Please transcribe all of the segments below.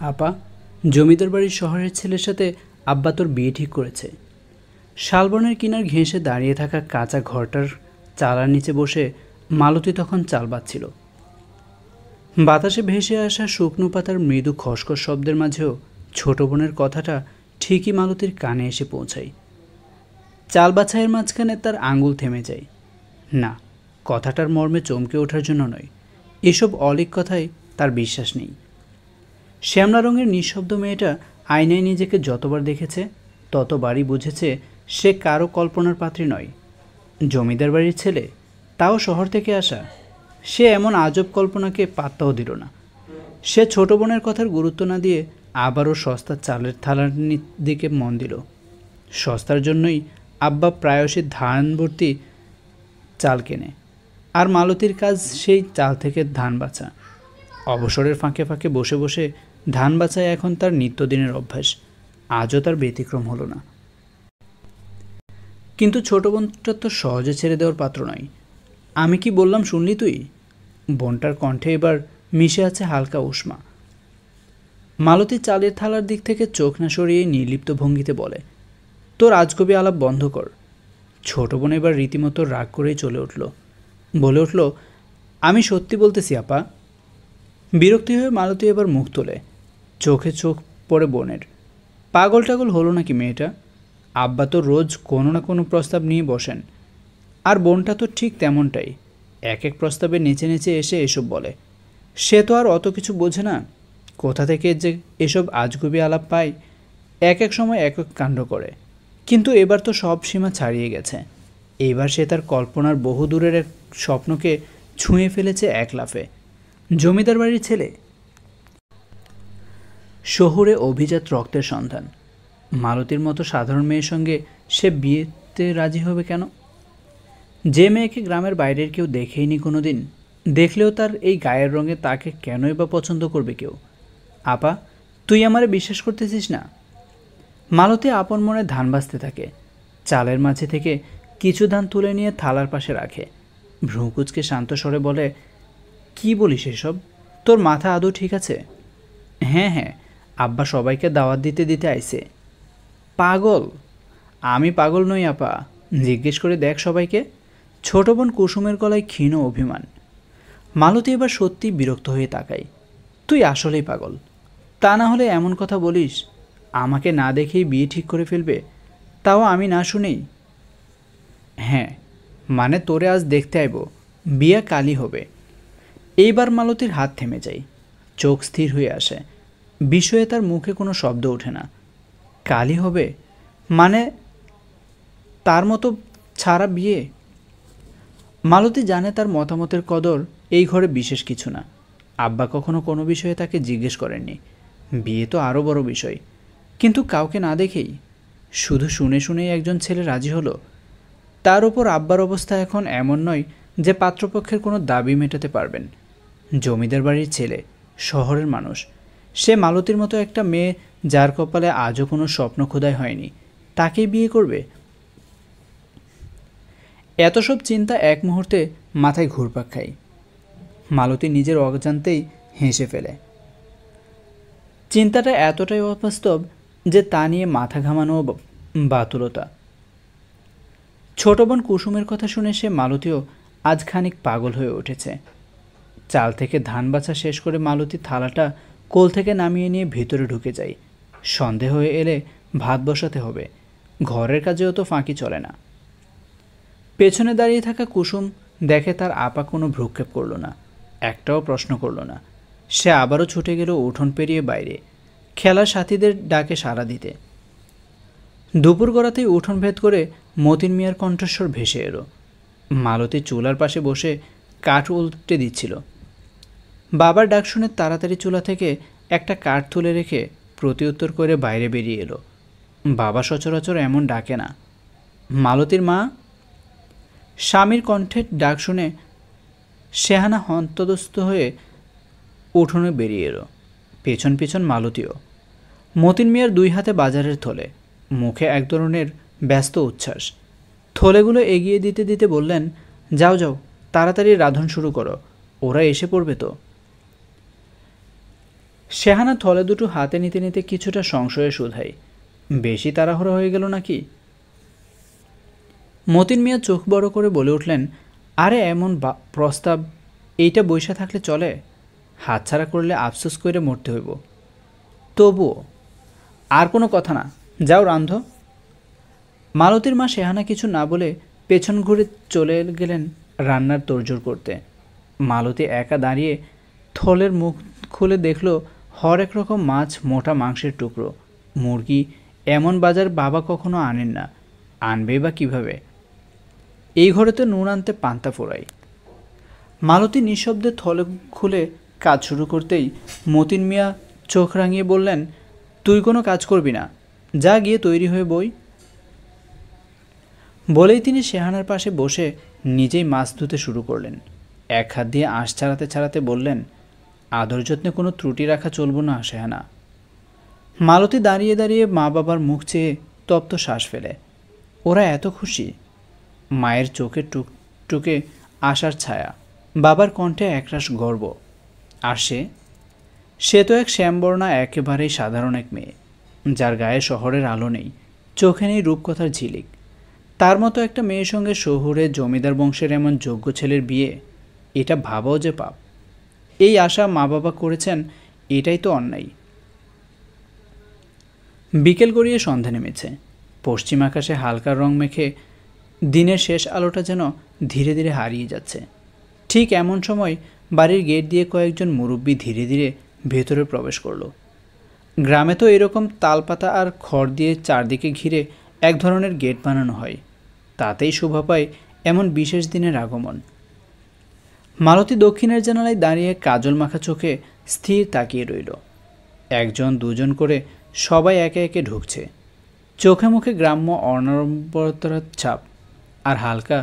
আপা, জমিদার বাড়ির শহরের ছেলের সাথে আব্বা তোর বিয়ে ঠিক করেছে। শালবনের কিনার ঘেঁষে দাঁড়িয়ে থাকা কাঁচা ঘরটার চালার নিচে বসে মালতী তখন চাল বাচ্ছিল। বাতাসে ভেসে আসা শুকনো পাতার মৃদু খসখস শব্দের মাঝেও ছোট বোনের কথাটা ঠিকই মালতীর কানে এসে পৌঁছায়। চাল বাছাইয়ের মাঝখানে তার আঙুল থেমে যায়। না, কথাটার মর্মে চমকে ওঠার জন্য নয়, এসব অলিক কথায় তার বিশ্বাস নেই। শ্যামলা রঙের নিঃশব্দ মেয়েটা আয়নায় নিজেকে যতবার দেখেছে ততবারই বুঝেছে সে কারো কল্পনার পাত্রী নয়। জমিদার বাড়ির ছেলে, তাও শহর থেকে আসা। সে এমন আজব কল্পনাকে পাত্তাও দিল না। সে ছোট বোনের কথার গুরুত্ব না দিয়ে আবারও সস্তার চালের থালার দিকে মন দিল। সস্তার জন্যই আব্বা প্রায়শই ধান ভর্তি চাল কেনে, আর মালতীর কাজ সেই চাল থেকে ধান বাছা। অবসরের ফাঁকে ফাঁকে বসে বসে ধান বাছায় এখন তার নিত্যদিনের অভ্যাস। আজও তার ব্যতিক্রম হলো না। কিন্তু ছোট বোনটা তো সহজে ছেড়ে দেওয়ার পাত্র নয়। আমি কি বললাম শুনলি তুই? বোনটার কণ্ঠে এবার মিশে আছে হালকা উষ্মা। মালতী চালের থালার দিক থেকে চোখ না সরিয়ে নির্লিপ্ত ভঙ্গিতে বলে, তোর আজগবি আলাপ বন্ধ কর। ছোট বোন এবার রীতিমতো রাগ করেই বলে উঠল, আমি সত্যি বলতেছি আপা। বিরক্তি হয়ে মালতী এবার মুখ তোলে। চোখে চোখ পড়ে বোনের। পাগল টাগল হলো নাকি মেয়েটা? আব্বা তো রোজ কোনো না কোনো প্রস্তাব নিয়ে বসেন, আর বোনটা তো ঠিক তেমনটাই। এক এক প্রস্তাবে নেচে নেচে এসে এসব বলে। সে তো আর অত কিছু বোঝে না। কোথা থেকে যে এসব আজগুবি আলাপ পায়, এক এক সময় এক এক কাণ্ড করে। কিন্তু এবার তো সব সীমা ছাড়িয়ে গেছে। এবার সে তার কল্পনার বহু দূরের এক স্বপ্নকে ছুঁয়ে ফেলেছে এক লাফে। জমিদার বাড়ির ছেলে, শহুরে অভিজাত রক্তের সন্ধান। মালতীর মতো সাধারণ মেয়ের সঙ্গে সে বিয়েতে রাজি হবে কেন? যে মেয়েকে গ্রামের বাইরের কেউ দেখেইনি কোনো দিন, দেখলেও তার এই গায়ের রঙে তাকে কেনই বা পছন্দ করবে কেউ? আপা, তুই আমারে বিশ্বাস করতেছিস না? মালতী আপন মনে ধান বাছতে থাকে। চালের মাঝে থেকে কিছু ধান তুলে নিয়ে থালার পাশে রাখে। ভ্রুকুচকে শান্ত স্বরে বলে, কি বলিস এসব? তোর মাথা আদৌ ঠিক আছে? হ্যাঁ হ্যাঁ, আব্বা সবাইকে দাওয়াত দিতে দিতে আইছে। পাগল? আমি পাগল নই আপা, জিজ্ঞেস করে দেখ সবাইকে। ছোট বোন কুসুমের গলায় ক্ষীণ অভিমান। মালতী এবার সত্যি বিরক্ত হয়ে তাকাই। তুই আসলেই পাগল। তা না হলে এমন কথা বলিস, আমাকে না দেখেই বিয়ে ঠিক করে ফেলবে, তাও আমি না শুনেই? হ্যাঁ, মানে তোরে আজ দেখতে আইব, বিয়ে কালই হবে। এইবার মালতীর হাত থেমে যায়, চোখ স্থির হয়ে আসে। বিষয়ে তার মুখে কোনো শব্দ ওঠে না। কালই হবে মানে? তার মতো ছাড়া বিয়ে? মালতী জানে তার মতামতের কদর এই ঘরে বিশেষ কিছু না। আব্বা কখনো কোনো বিষয়ে তাকে জিজ্ঞেস করেননি। বিয়ে তো আরও বড় বিষয়। কিন্তু কাউকে না দেখেই, শুধু শুনে শুনেই একজন ছেলে রাজি হলো। তার ওপর আব্বার অবস্থা এখন এমন নয় যে পাত্রপক্ষের কোনো দাবি মেটাতে পারবেন। জমিদার বাড়ির ছেলে, শহরের মানুষ। সে মালতীর মতো একটা মেয়ে যার কপালে আজও কোনো স্বপ্ন খোদাই হয়নি, তাকেই বিয়ে করবে? এত সব চিন্তা এক মুহূর্তে মাথায় ঘুরপাক খায়। মালতী নিজের অজান্তেই হেসে ফেলে। চিন্তাটা এতটাই অবাস্তব যে তা নিয়ে মাথা ঘামানো বাতুলতা। ছোট বোন কুসুমের কথা শুনে সে মালতীও আজ খানিক পাগল হয়ে উঠেছে। চাল থেকে ধান বাছা শেষ করে মালতী থালাটা কোল থেকে নামিয়ে নিয়ে ভিতরে ঢুকে যায়। সন্ধে হয়ে এলে ভাত বসাতে হবে, ঘরের কাজেও তো ফাঁকি চলে না। পেছনে দাঁড়িয়ে থাকা কুসুম দেখে তার আপা কোনো ভ্রুক্ষেপ করল না, একটাও প্রশ্ন করল না। সে আবারও ছুটে গেল উঠোন পেরিয়ে বাইরে, খেলার সাথীদের ডাকে সাড়া দিতে। দুপুর গড়াতেই উঠোন ভেদ করে মতিন মিয়ার কণ্ঠস্বর ভেসে এলো। মালতী চুলার পাশে বসে কাঠ উল্টে দিচ্ছিল। বাবার ডাক শুনে তাড়াতাড়ি চুলা থেকে একটা কাঠ তুলে রেখে প্রতিউত্তর করে বাইরে বেরিয়ে এলো। বাবা সচরাচর এমন ডাকে না। মালতীর মা? স্বামীর কণ্ঠের ডাক শুনে শেহানা হন্তদস্ত হয়ে উঠোনে বেরিয়ে এলো, পেছন পেছন মালতীও। মতিন মিয়ার দুই হাতে বাজারের থলে, মুখে এক ধরনের ব্যস্ত উচ্ছ্বাস। থলেগুলো এগিয়ে দিতে দিতে বললেন, যাও যাও, তাড়াতাড়ি রাঁধুন শুরু করো, ওরা এসে পড়বে তো। শেহানা থলে দুটো হাতে নিতে নিতে কিছুটা সংশয়ে শুধায়, বেশি তাড়াহুড়ো হয়ে গেল নাকি? মতিন মিয়া চোখ বড় করে বলে উঠলেন, আরে এমন প্রস্তাব এইটা বইসা থাকলে চলে? হাতছাড়া করলে আফসোস করে মরতে হইব। তবুও আর কোনো কথা না, যাও রান্ধো। মালতীর মা শেহানা কিছু না বলে পেছন ঘুরে চলে গেলেন রান্নার তোড়জোড় করতে। মালতী একা দাঁড়িয়ে থলের মুখ খুলে দেখল হরেক রকম মাছ, মোটা মাংসের টুকরো, মুরগি। এমন বাজার বাবা কখনো আনেন না, আনবেই বা কীভাবে? এই ঘরে তো নুন আনতে পান্তা ফোড়াই। মালতী নিঃশব্দে থলে খুলে কাজ শুরু করতেই মতিন মিয়া চোখ রাঙিয়ে বললেন, তুই কোনো কাজ করবি না, যা গিয়ে তৈরি হয়ে বই। বলেই তিনি শেহানার পাশে বসে নিজেই মাছ ধুতে শুরু করলেন। এক হাত দিয়ে আঁশ ছাড়াতে ছাড়াতে বললেন, আদর যত্নে কোনো ত্রুটি রাখা চলব না শেহানা। মালতী দাঁড়িয়ে দাঁড়িয়ে মা বাবার মুখ চেয়ে তপ্ত শ্বাস ফেলে। ওরা এত খুশি। মায়ের চোখে টুকটুকে আশার ছায়া, বাবার কণ্ঠে একরাশ গর্ব। আর সে তো এক শ্যামবর্ণা, একেবারেই সাধারণ এক মেয়ে, যার গায়ে শহরের আলো নেই, চোখে নেই রূপকথার ঝিলিক। তার মতো একটা মেয়ের সঙ্গে শহুরে জমিদার বংশের এমন যোগ্য ছেলের বিয়ে, এটা ভাবাও যে পাপ। এই আশা মা বাবা করেছেন, এটাই তো অন্যায়। বিকেল গড়িয়ে সন্ধ্যা নেমেছে। পশ্চিম আকাশে হালকা রং মেখে দিনের শেষ আলোটা যেন ধীরে ধীরে হারিয়ে যাচ্ছে। ঠিক এমন সময় বাড়ির গেট দিয়ে কয়েকজন মুরব্বি ধীরে ধীরে ভেতরে প্রবেশ করল। গ্রামে তো এরকম তালপাতা আর খড় দিয়ে চারদিকে ঘিরে এক ধরনের গেট বানানো হয়, তাতেই শোভা পায় এমন বিশেষ দিনের আগমন। মালতী দক্ষিণের জানালায় দাঁড়িয়ে কাজল মাখা চোখে স্থির তাকিয়ে রইল। একজন দুজন করে সবাই একে একে ঢুকছে। চোখে মুখে গ্রাম্য অনাড়ম্বরতার ছাপ আর হালকা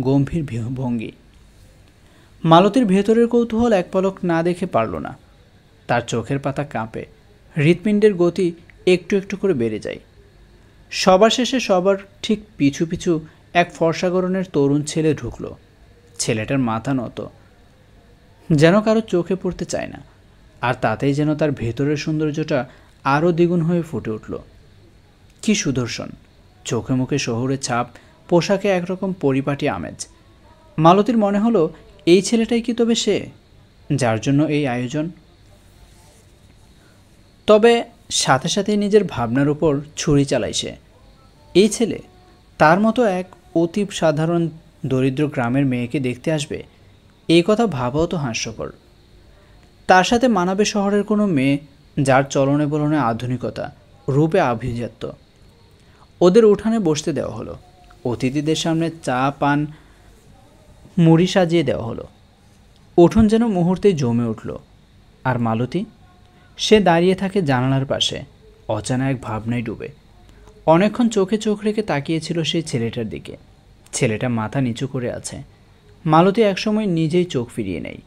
গম্ভীর ভঙ্গি। মালতীর ভেতরের কৌতূহল এক পলক না দেখে পারল না। তার চোখের পাতা কাঁপে, হৃৎপিণ্ডের গতি একটু একটু করে বেড়ে যায়। সবার শেষে সবার ঠিক পিছু পিছু এক ফর্সা গড়নের তরুণ ছেলে ঢুকল। ছেলেটার মাথা নত, যেন কারো চোখে পড়তে চায় না, আর তাতেই যেন তার ভেতরের সৌন্দর্যটা আরও দ্বিগুণ হয়ে ফুটে উঠল। কি সুদর্শন! চোখে মুখে শহুরের ছাপ, পোশাকে একরকম পরিপাটি আমেজ। মালতীর মনে হলো, এই ছেলেটাই কি তবে সে, যার জন্য এই আয়োজন? তবে সাথে সাথে নিজের ভাবনার উপর ছুরি চালায় সে। এই ছেলে তার মতো এক অতি সাধারণ দরিদ্র গ্রামের মেয়েকে দেখতে আসবে, এই কথা ভাবাও তো হাস্যকর। তার সাথে মানাবে শহরের কোনো মেয়ে, যার চলনে বলনে আধুনিকতা, রূপে আভিজাত্য। ওদের উঠানে বসতে দেওয়া হলো। অতিথিদের সামনে চা পান মুড়ি সাজিয়ে দেওয়া হলো। উঠোন যেন মুহূর্তেই জমে উঠল। আর মালতী, সে দাঁড়িয়ে থাকে জানালার পাশে, অজানা এক ভাবনায় ডুবে। অনেকক্ষণ চোখে চোখ রেখে তাকিয়েছিল সেই ছেলেটার দিকে। ছেলেটা মাথা নিচু করে আছে। মালতী একসময় নিজেই চোখ ফিরিয়ে নেয়।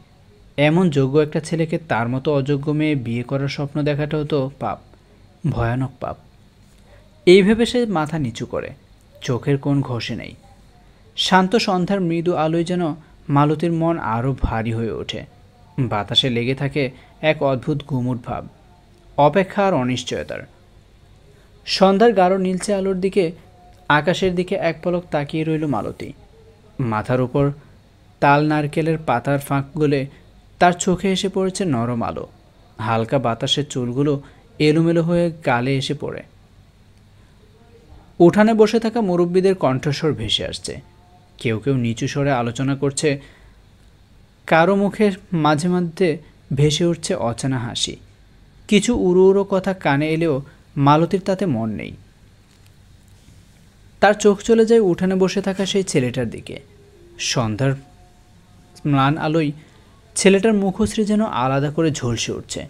এমন যোগ্য একটা ছেলেকে তার মতো অযোগ্য মেয়ে বিয়ে করার স্বপ্ন দেখাটাও তো পাপ, ভয়ানক পাপ। এই ভেবে সে মাথা নিচু করে, চোখের কোণ ঘষে নেই। শান্ত সন্ধ্যার মৃদু আলোয় যেন মালতীর মন আরও ভারী হয়ে ওঠে। বাতাসে লেগে থাকে এক অদ্ভুত গুমুট ভাব, অপেক্ষা আর অনিশ্চয়তার। সন্ধ্যার গাঢ় নীলচে আলোর দিকে, আকাশের দিকে এক পলক তাকিয়ে রইল মালতী। মাথার উপর তাল নারকেলের পাতার ফাঁকগুলো তার চোখে এসে পড়েছে নরম আলো। হালকা বাতাসের চুলগুলো এলোমেলো হয়ে গালে এসে পড়ে। উঠানে বসে থাকা মুরব্বীদের কণ্ঠস্বর ভেসে আসছে। কেউ কেউ নিচু স্বরে আলোচনা করছে, কারো মুখের মাঝে মধ্যে ভেসে উঠছে অচেনা হাসি। কিছু উড়ো উড়ো কথা কানে এলেও মালতীর তাতে মন নেই। তার চোখ চলে যায় উঠানে বসে থাকা সেই ছেলেটার দিকে। সন্ধ্যার ম্লান আলোয় ছেলেটার মুখশ্রী যেন আলাদা করে ঝলসে উঠছে।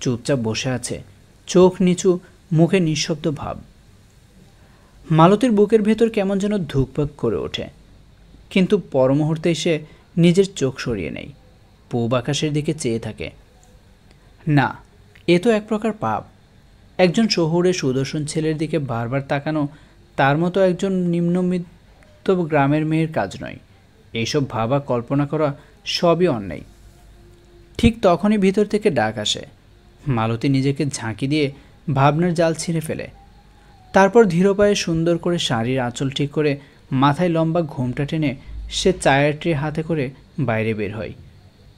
চুপচাপ বসে আছে, চোখ নিচু, মুখে নিঃশব্দ ভাব। মালতীর বুকের ভেতর কেমন যেন ধুকপাক করে ওঠে, কিন্তু পরমুহূর্তে সে নিজের চোখ সরিয়ে নেয়, পূব আকাশের দিকে চেয়ে থাকে। না, এ তো এক প্রকার পাপ। একজন শহুরে সুদর্শন ছেলের দিকে বারবার তাকানো তার মতো একজন নিম্নবিত্ত গ্রামের মেয়ের কাজ নয়। এইসব ভাবা, কল্পনা করা সবই অন্যায়। ঠিক তখনই ভিতর থেকে ডাক আসে, মালতী নিজেকে ঝাঁকি দিয়ে ভাবনার জাল ছিঁড়ে ফেলে। তারপর ধীর পায়ে সুন্দর করে শাড়ির আঁচল ঠিক করে মাথায় লম্বা ঘোমটা টেনে সে চায়ের ট্রে হাতে করে বাইরে বের হয়।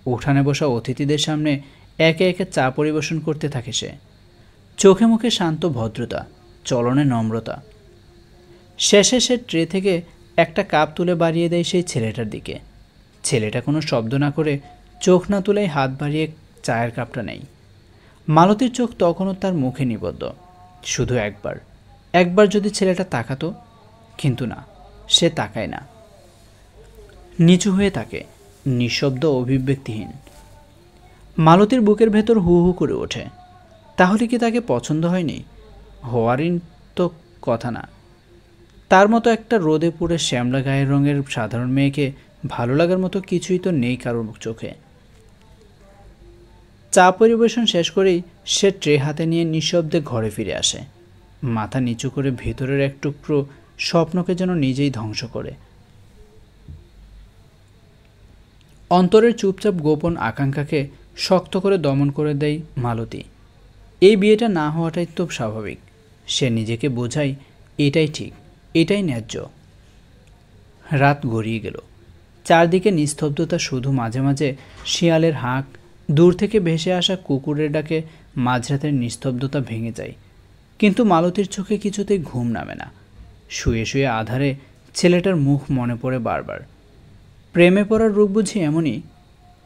উঠানে বসা অতিথিদের সামনে একে একে চা পরিবেশন করতে থাকে সে। চোখে মুখে শান্ত ভদ্রতা, চলনে নম্রতা। শেষে সে ট্রে থেকে একটা কাপ তুলে বাড়িয়ে দেয় সেই ছেলেটার দিকে। ছেলেটা কোনো শব্দ না করে চোখ না তুলেই হাত বাড়িয়ে চায়ের কাপটা নেই। মালতীর চোখ তখনও তার মুখে নিবদ্ধ। শুধু একবার যদি ছেলেটা তাকাতো, কিন্তু না, সে তাকায় না। নিচু হয়ে থাকে, নিঃশব্দ, অভিব্যক্তিহীন। মালতীর বুকের ভেতর হু হু করে ওঠে। তাহলে কি তাকে পছন্দ হয়নি? হওয়ারই তো কথা না। তার মতো একটা রোদে পুড়ে শ্যামলা গায়ের রঙের সাধারণ মেয়েকে ভালো লাগার মতো কিছুই তো নেই কারোর চোখে। চা পরিবেশন শেষ করেই সে ট্রে হাতে নিয়ে নিঃশব্দে ঘরে ফিরে আসে। মাথা নিচু করে ভেতরের এক টুকরো স্বপ্নকে যেন নিজেই ধ্বংস করে। অন্তরের চুপচাপ গোপন আকাঙ্ক্ষাকে শক্ত করে দমন করে দেয় মালতী। এই বিয়েটা না হওয়াটাই তো স্বাভাবিক। সে নিজেকে বোঝায় এটাই ঠিক, এটাই ন্যায্য। রাত গড়িয়ে গেল। চারদিকে নিস্তব্ধতা, শুধু মাঝে মাঝে শিয়ালের হাঁক, দূর থেকে ভেসে আসা কুকুরের ডাকে মাঝরাতের নিস্তব্ধতা ভেঙে যায়। কিন্তু মালতীর চোখে কিছুতেই ঘুম নামে না। শুয়ে শুয়ে আধারে ছেলেটার মুখ মনে পড়ে বারবার। প্রেমে পড়ার রূপ বুঝি এমনই।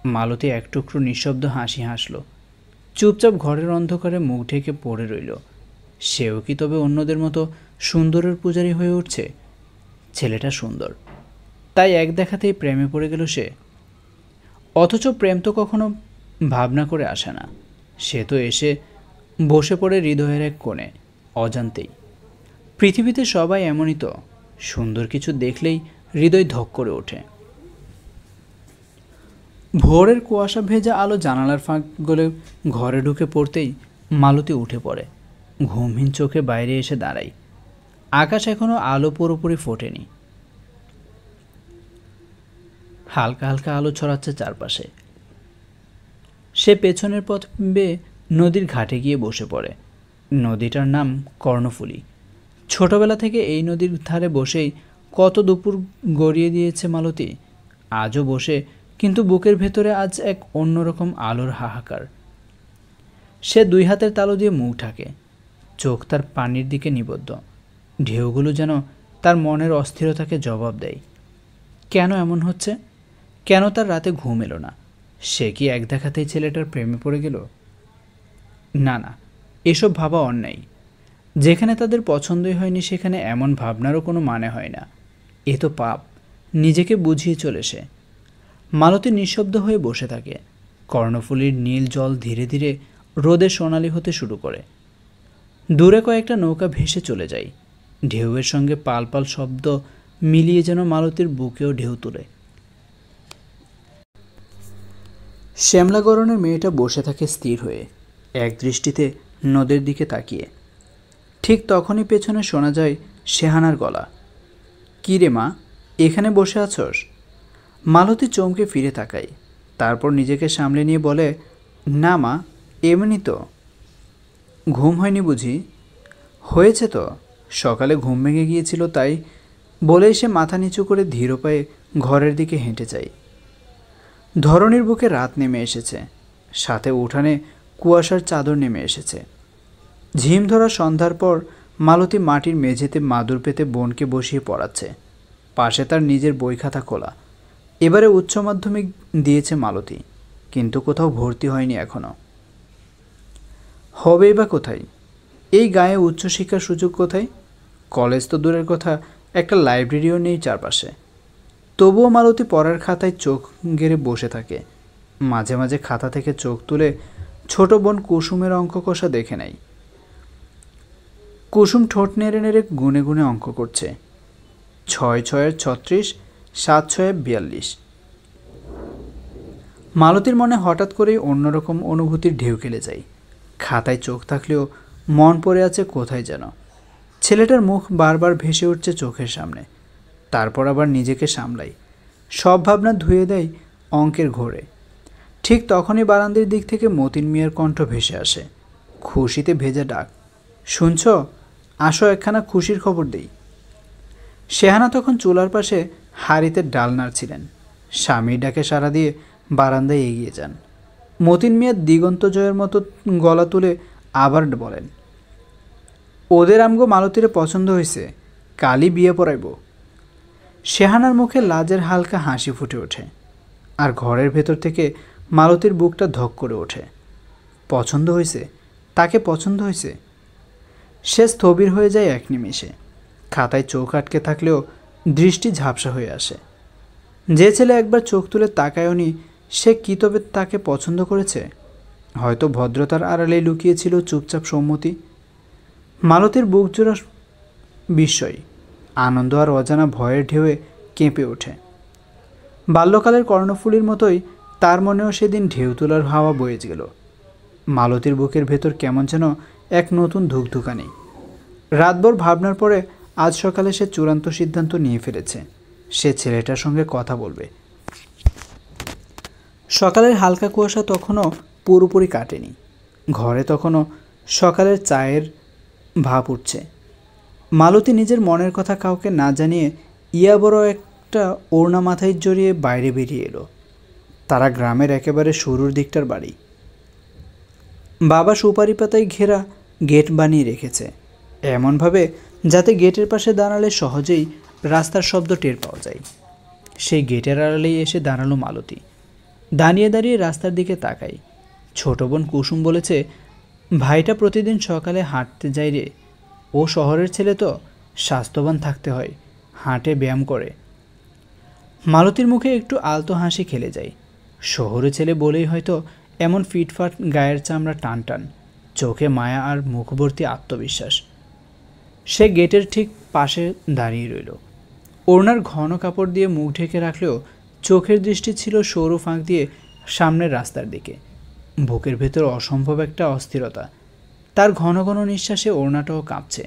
মালতী এক টুকরো নিঃশব্দ হাসি হাসল। চুপচাপ ঘরের অন্ধকারে মুখ ঢেকে পড়ে রইল। সেও কি তবে অন্যদের মতো সুন্দরের পূজারী হয়ে উঠছে? ছেলেটা সুন্দর, তাই এক দেখাতেই প্রেমে পড়ে গেল সে। অথচ প্রেম তো কখনো ভাবনা করে আসে না। সে তো এসে বসে পড়ে হৃদয়ের এক কোণে, অজান্তেই। পৃথিবীতে সবাই এমনই তো, সুন্দর কিছু দেখলেই হৃদয় ধক করে ওঠে। ভোরের কুয়াশা ভেজা আলো জানালার ফাঁক গলে ঘরে ঢুকে পড়তেই মালতী উঠে পড়ে। ঘুমহীন চোখে বাইরে এসে দাঁড়ায়। আকাশ এখনো আলো পুরোপুরি ফোটেনি। হালকা হালকা আলো ছড়াচ্ছে চারপাশে। সে পেছনের পথ বেয়ে নদীর ঘাটে গিয়ে বসে পড়ে। নদীটার নাম কর্ণফুলী। ছোটবেলা থেকে এই নদীর ধারে বসেই কত দুপুর গড়িয়ে দিয়েছে মালতী। আজও বসে, কিন্তু বুকের ভেতরে আজ এক অন্যরকম আলোর হাহাকার। সে দুই হাতের তালু দিয়ে মুখ ঢাকে। চোখ তার পানির দিকে নিবদ্ধ। ঢেউগুলো যেন তার মনের অস্থিরতাকে জবাব দেয়। কেন এমন হচ্ছে? কেন তার রাতে ঘুম এলো না? সে কি এক দেখাতেই ছেলেটার প্রেমে পড়ে গেল? না না, এসব ভাবা অন্যায়। যেখানে তাদের পছন্দই হয়নি সেখানে এমন ভাবনারও কোনো মানে হয় না। এ তো পাপ। নিজেকে বুঝিয়ে চলে সে। মালতী নিঃশব্দ হয়ে বসে থাকে। কর্ণফুলীর নীল জল ধীরে ধীরে রোদে সোনালি হতে শুরু করে। দূরে কয়েকটা নৌকা ভেসে চলে যায়। ঢেউয়ের সঙ্গে পাল পাল শব্দ মিলিয়ে যেন মালতীর বুকেও ঢেউ তুলে। শ্যামলা গরনের মেয়েটা বসে থাকে স্থির হয়ে, এক দৃষ্টিতে নদের দিকে তাকিয়ে। ঠিক তখনই পেছনে শোনা যায় শেহানার গলা। কী রে মা, এখানে বসে আছোস? মালতী চমকে ফিরে তাকায়। তারপর নিজেকে সামলে নিয়ে বলে, না মা, এমনি তো। ঘুম হয়নি বুঝি? হয়েছে তো, সকালে ঘুম ভেঙে গিয়েছিল তাই। বলেই সে মাথা নিচু করে ধীর পায়ে ঘরের দিকে হেঁটে যায়। ধরণীর বুকে রাত নেমে এসেছে। সাথে উঠানে কুয়াশার চাদর নেমে এসেছে। ঝিম ধরা সন্ধ্যার পর মালতী মাটির মেঝেতে মাদুর পেতে বোনকে বসিয়ে পড়াচ্ছে। পাশে তার নিজের বই খাতা খোলা। এবারে উচ্চ মাধ্যমিক দিয়েছে মালতী, কিন্তু কোথাও ভর্তি হয়নি এখনও। হবেই বা কোথায়? এই গায়ে উচ্চশিক্ষার সুযোগ কোথায়? কলেজ তো দূরের কথা, একটা লাইব্রেরিও নেই চারপাশে। তবুও মালতী পড়ার খাতায় চোখ গেড়ে বসে থাকে। মাঝে মাঝে খাতা থেকে চোখ তুলে ছোট বোন কুসুমের অঙ্ক কষা দেখে নেয়। কুসুম ঠোঁট নেড়ে নেড়ে গুনে গুনে অঙ্ক করছে। 6 6 36, 7 6 42। মালতীর মনে হঠাৎ করেই অন্যরকম অনুভূতির ঢেউ খেলে যায়। খাতায় চোখ থাকলেও মন পড়ে আছে কোথায় যেন। ছেলেটার মুখ বারবার ভেসে উঠছে চোখের সামনে। তারপর আবার নিজেকে সামলাই। সব ভাবনা ধুয়ে দেয় অঙ্কের ঘোরে। ঠিক তখনই বারান্দার দিক থেকে মতিন মিয়ার কণ্ঠ ভেসে আসে, খুশিতে ভেজা ডাক। শুনছ? আসো, একখানা খুশির খবর দেই। শেহানা তখন চুলার পাশে হাঁড়িতে ডাল নাড়ছিলেন। স্বামীর ডাকে সাড়া দিয়ে বারান্দায় এগিয়ে যান। মতিন মিয়া দিগন্ত জয়ের মতো গলা তুলে আবার বলেন, ওদের আমগো মালতীরে পছন্দ হয়েছে, কালই বিয়ে পড়াইব। শেহানার মুখে লাজের হালকা হাসি ফুটে ওঠে, আর ঘরের ভেতর থেকে মালতীর বুকটা ধক করে ওঠে। পছন্দ হয়েছে? তাকে পছন্দ হয়েছে? সে স্থবির হয়ে যায় এক নিমেষে। খাতায় চোখ আটকে থাকলেও দৃষ্টি ঝাপসা হয়ে আসে। যে ছেলে একবার চোখ তুলে তাকায়নি, সে কি তবে তাকে পছন্দ করেছে? হয়তো ভদ্রতার আড়ালে লুকিয়েছিল চুপচাপ সম্মতি। মালতীর বুকজোড়া বিস্ময়, আনন্দ আর অজানা ভয়ের ঢেউয়ে কেঁপে ওঠে। বাল্যকালের কর্ণফুলীর মতোই তার মনেও সেদিন ঢেউ তোলার হাওয়া বয়ে গেল। মালতীর বুকের ভেতর কেমন যেন এক নতুন ধুকধুকানি। রাতভর ভাবনার পরে আজ সকালে সে চূড়ান্ত সিদ্ধান্ত নিয়ে ফেলেছে, সে ছেলেটার সঙ্গে কথা বলবে। সকালের হালকা কুয়াশা তখনও পুরোপুরি কাটেনি। ঘরে তখনও সকালের চায়ের ভাপ উঠছে। মালতী নিজের মনের কথা কাউকে না জানিয়ে ইয়া বড় একটা ওড়না মাথায় জড়িয়ে বাইরে বেরিয়ে এলো। তারা গ্রামের একেবারে শুরুর দিকটার বাড়ি। বাবা সুপারি পাতায় ঘেরা গেট বানিয়ে রেখেছে, এমনভাবে যাতে গেটের পাশে দাঁড়ালে সহজেই রাস্তার শব্দ টের পাওয়া যায়। সেই গেটের আড়ালেই এসে দাঁড়ালো মালতী। দাঁড়িয়ে দাঁড়িয়ে রাস্তার দিকে তাকাই। ছোট বোন কুসুম বলেছে, ভাইটা প্রতিদিন সকালে হাঁটতে যায় রে। ও শহরের ছেলে তো, স্বাস্থ্যবান থাকতে হয়, হাঁটে, ব্যায়াম করে। মালতীর মুখে একটু আলতো হাসি খেলে যায়। শহরে ছেলে বলেই হয়তো এমন ফিটফাট, গায়ের চামড়া টান টান, চোখে মায়া আর মুখভর্তি আত্মবিশ্বাস। সে গেটের ঠিক পাশে দাঁড়িয়ে রইল। ওড়নার ঘন কাপড় দিয়ে মুখ ঢেকে রাখলেও চোখের দৃষ্টি ছিল সরু ফাঁক দিয়ে সামনের রাস্তার দিকে। বুকের ভেতর অসম্ভব একটা অস্থিরতা। তার ঘন ঘন নিঃশ্বাসে ওড়নাটাও কাঁপছে।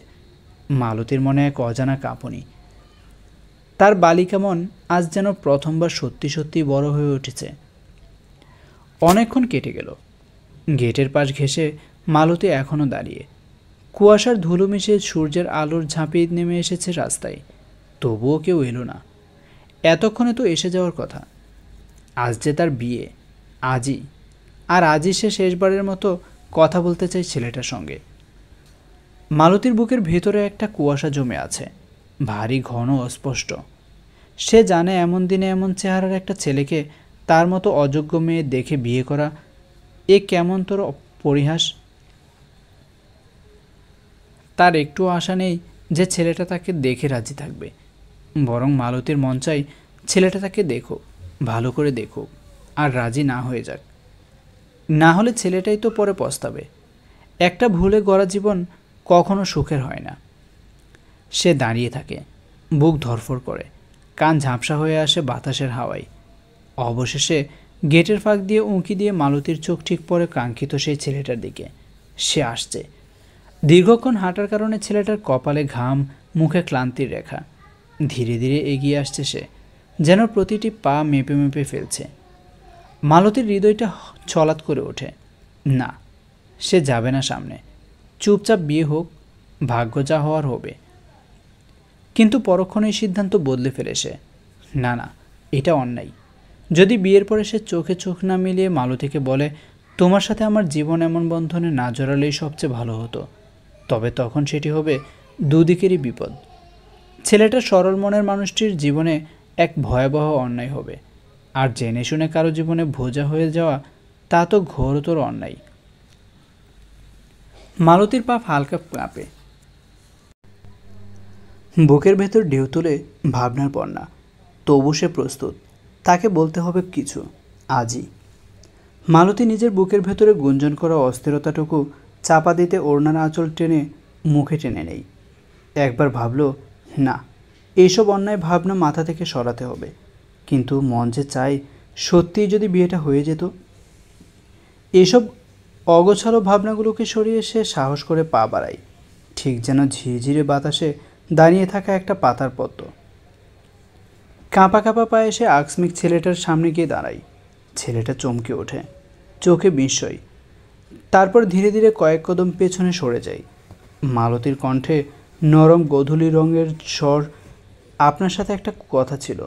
মালতীর মনে এক অজানা কাঁপুনি। তার বালিকা মন আজ যেন প্রথমবার সত্যি সত্যি বড় হয়ে উঠেছে। অনেকক্ষণ কেটে গেল। গেটের পাশ ঘেঁষে মালতী এখনও দাঁড়িয়ে। কুয়াশার ধুলো মিশে সূর্যের আলোর ঝাঁপিয়ে নেমে এসেছে রাস্তায়, তবুও কেউ এলো না। এতক্ষণে তো এসে যাওয়ার কথা। আজ যে তার বিয়ে, আজই। আর আজই সে শেষবারের মতো কথা বলতে চাই ছেলেটার সঙ্গে। মালতীর বুকের ভেতরে একটা কুয়াশা জমে আছে, ভারী ঘন অস্পষ্ট। সে জানে এমন দিনে এমন চেহারার একটা ছেলেকে তার মতো অযোগ্য মেয়ে দেখে বিয়ে করা এ কেমন তোর পরিহাস। তার একটু আশা নেই যে ছেলেটা তাকে দেখে রাজি থাকবে, বরং মালতীর মন চাই ছেলেটা তাকে দেখো, ভালো করে দেখো, আর রাজি না হয়ে যাক। না হলে ছেলেটাই তো পরে পস্তাবে। একটা ভুলে গড়া জীবন কখনো সুখের হয় না। সে দাঁড়িয়ে থাকে, বুক ধরফর করে, কান ঝাপসা হয়ে আসে বাতাসের হাওয়ায়। অবশেষে গেটের ফাঁক দিয়ে উঁকি দিয়ে মালতীর চোখ ঠিক পড়ে কাঙ্ক্ষিত সেই ছেলেটার দিকে। সে আসছে। দীর্ঘক্ষণ হাঁটার কারণে ছেলেটার কপালে ঘাম, মুখে ক্লান্তির রেখা। ধীরে ধীরে এগিয়ে আসছে সে, যেন প্রতিটি পা মেপে মেপে ফেলছে। মালতীর হৃদয়টা ছলাৎ করে ওঠে। না, সে যাবে না সামনে। চুপচাপ বিয়ে হোক, ভাগ্য যা হওয়ার হবে। কিন্তু পরক্ষণেই সিদ্ধান্ত বদলে ফেলে সে। না না, এটা অন্যায়। যদি বিয়ের পরে সে চোখে চোখ না মিলিয়ে মালতীকে বলে, তোমার সাথে আমার জীবন এমন বন্ধনে না জড়ালেই সবচেয়ে ভালো হতো, তবে তখন সেটি হবে দুদিকেরই বিপদ। ছেলেটা সরল মনের মানুষটির জীবনে এক ভয়াবহ অন্যায় হবে, আর জেনে শুনে কারো জীবনে বোঝা হয়ে যাওয়া তা তো ঘোরতর অন্যায়। মালতীর পা হালকা কাঁপে, বুকের ভেতর ঢেউ তুলে ভাবনার বন্যা। তবু সে প্রস্তুত, তাকে বলতে হবে কিছু, আজই। মালতী নিজের বুকের ভেতরে গুঞ্জন করা অস্থিরতাটুকু চাপা দিতে ওড়নার আঁচল টেনে মুখে টেনে নেই। একবার ভাবল, না, এইসব অন্যায় ভাবনা মাথা থেকে সরাতে হবে। কিন্তু মন যে চায় সত্যিই যদি বিয়েটা হয়ে যেত। এইসব অগোছালো ভাবনাগুলোকে সরিয়ে সে সাহস করে পা বাড়ায়, ঠিক যেন ঝিরঝিরে বাতাসে দাঁড়িয়ে থাকা একটা পাতার পদ্ম। কাঁপা কাঁপা পায়ে সে আকস্মিক ছেলেটার সামনে গিয়ে দাঁড়ায়। ছেলেটা চমকে ওঠে, চোখে বিস্ময়। তারপর ধীরে ধীরে কয়েক কদম পেছনে সরে যায়। মালতীর কণ্ঠে নরম গোধূলি রঙের স্বর, আপনার সাথে একটা কথা ছিল।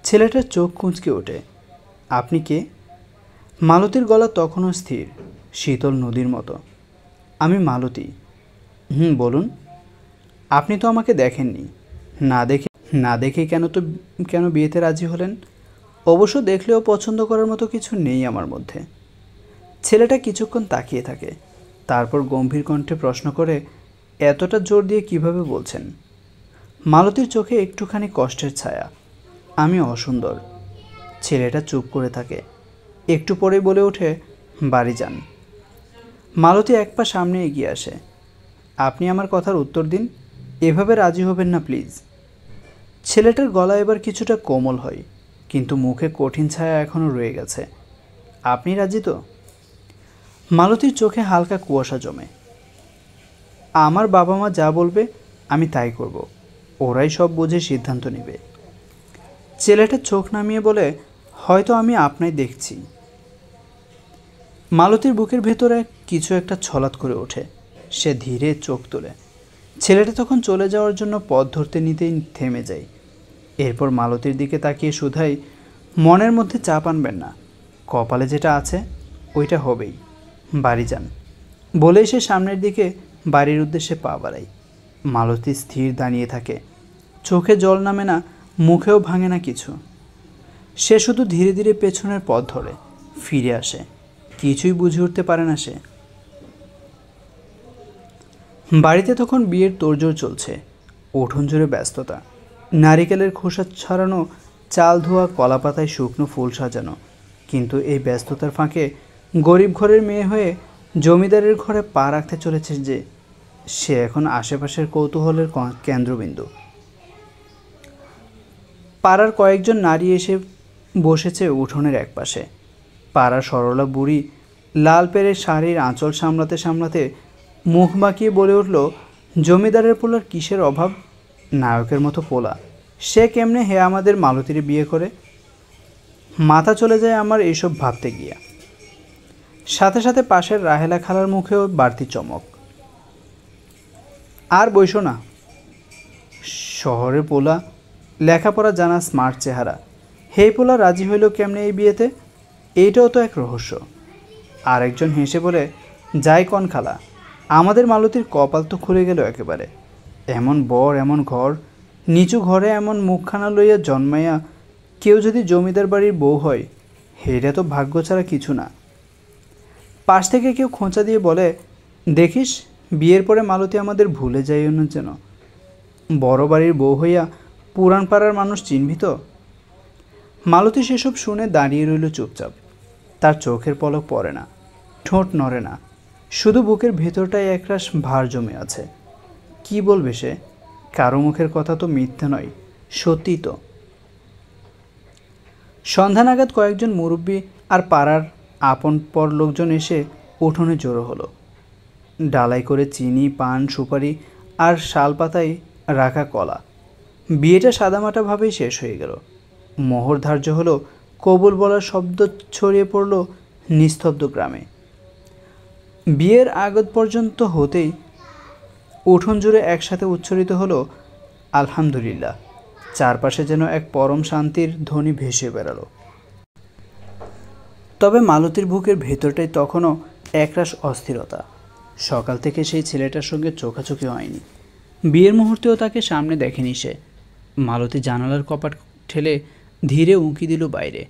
ছেলেটার চোখ কুঁচকে ওঠে। আপনি কে? মালতীর গলা তখনও স্থির, শীতল নদীর মতো। আমি মালতী। বলুন। আপনি তো আমাকে দেখেননি। না দেখে কেন বিয়েতে রাজি হলেন? অবশ্য দেখলেও পছন্দ করার মতো কিছু নেই আমার মধ্যে। ছেলেটা কিছুক্ষণ তাকিয়ে থাকে, তারপর গম্ভীর কণ্ঠে প্রশ্ন করে, এতটা জোর দিয়ে কিভাবে বলছেন? মালতীর চোখে একটুখানি কষ্টের ছায়া। আমি অসুন্দর। ছেলেটা চুপ করে থাকে, একটু পরেই বলে ওঠে, বাড়ি যান। মালতী এক পা সামনে এগিয়ে আসে। আপনি আমার কথার উত্তর দিন, এভাবে রাজি হবেন না প্লিজ। ছেলেটার গলা এবার কিছুটা কোমল হয়, কিন্তু মুখে কঠিন ছায়া এখনও রয়ে গেছে। আপনি রাজি তো? মালতীর চোখে হালকা কুয়াশা জমে। আমার বাবা মা যা বলবে আমি তাই করব, ওরাই সব বুঝে সিদ্ধান্ত নেবে। ছেলেটা চোখ নামিয়ে বলে, হয়তো আমি আপনাই দেখছি। মালতীর বুকের ভেতরে কিছু একটা ছলাৎ করে ওঠে। সে ধীরে চোখ তোলে। ছেলেটা তখন চলে যাওয়ার জন্য পথ ধরতে নিতেই থেমে যায়। এরপর মালতীর দিকে তাকিয়ে শুধাই, মনের মধ্যে চাপ আনবেন না, কপালে যেটা আছে ওইটা হবেই। বাড়ি যান। বলেই সে সামনের দিকে বাড়ির উদ্দেশ্যে পা বাড়ায়। মালতী স্থির দাঁড়িয়ে থাকে, চোখে জল নামে না, মুখেও ভাঙে না কিছু। সে শুধু ধীরে ধীরে পেছনের পথ ধরে ফিরে আসে। কিছুই বুঝে উঠতে পারে না সে। বাড়িতে তখন বিয়ের তোড়জোড় চলছে। উঠোন জুড়ে ব্যস্ততা। নারিকেলের খোসা ছাড়ানো, চাল ধোয়া, কলাপাতায় শুকনো ফুল সাজানো। কিন্তু এই ব্যস্ততার ফাঁকে গরিব ঘরের মেয়ে হয়ে জমিদারের ঘরে পা রাখতে চলেছে যে, সে এখন আশেপাশের কৌতূহলের কেন্দ্রবিন্দু। পাড়ার কয়েকজন নারী এসে বসেছে উঠোনের একপাশে। পাড়ার সরলা বুড়ি লাল পেরে শাড়ির আঁচল সামলাতে সামলাতে মুখ বাঁকিয়ে বলে উঠল, জমিদারের পোলার কিসের অভাব? নায়কের মতো পোলা, সে কেমনে হে আমাদের মালতীর বিয়ে করে? মাথা চলে যায় আমার এইসব ভাবতে গিয়া। সাথে সাথে পাশের রাহেলা খালার মুখেও বাড়তি চমক। আর বইসো না, শহরে পোলা, লেখাপড়া জানা, স্মার্ট চেহারা, হে পোলা রাজি হইল কেমনে এই বিয়েতে? এইটাও তো এক রহস্য। আরেকজন হেসে বলে, যাই কন খালা, আমাদের মালতীর কপাল তো খুলে গেল একেবারে। এমন বর, এমন ঘর, নিচু ঘরে এমন মুখখানা লইয়া জন্মাইয়া কেউ যদি জমিদার বাড়ির বউ হয়, হেটা তো ভাগ্য ছাড়া কিছু না। পাশ থেকে কেউ খোঁচা দিয়ে বলে, দেখিস বিয়ের পরে মালতী আমাদের ভুলে যাইও না যেন। বড় বাড়ির বউ হইয়া পুরান পাড়ার মানুষ চিনবি তো? মালতী সেসব শুনে দাঁড়িয়ে রইল চুপচাপ। তার চোখের পলক পড়ে না, ঠোঁট নড়ে না, শুধু বুকের ভেতরটায় একরাশ ভার জমে আছে। কি বলবে সে? কারো মুখের কথা তো মিথ্যে নয়, সত্যি তো। সন্ধ্যা নাগাদ কয়েকজন মুরব্বী আর পাড়ার আপন পর লোকজন এসে উঠোনে জড়ো হলো। ডালাই করে চিনি, পান, সুপারি আর শালপাতায় রাখা কলা। বিয়েটা সাদামাটাভাবেই শেষ হয়ে গেল। মোহর ধার্য হলো, কবুল বলার শব্দ ছড়িয়ে পড়ল নিস্তব্ধ গ্রামে। বিয়ের আগত পর্যন্ত হতেই উঠোন জুড়ে একসাথে উচ্চারিত হলো আলহামদুলিল্লাহ। চারপাশে যেন এক পরম শান্তির ধ্বনি ভেসে বেড়ালো। তবে মালতীর বুকের ভেতরটাই তখনও একরাশ অস্থিরতা। সকাল থেকে সেই ছেলেটার সঙ্গে চোখাচোখি হয়নি। বিয়ের মুহূর্তেও তাকে সামনে দেখেনি সে। মালতী জানালার কপাট ঠেলে ধীরে উঁকি দিল বাইরে।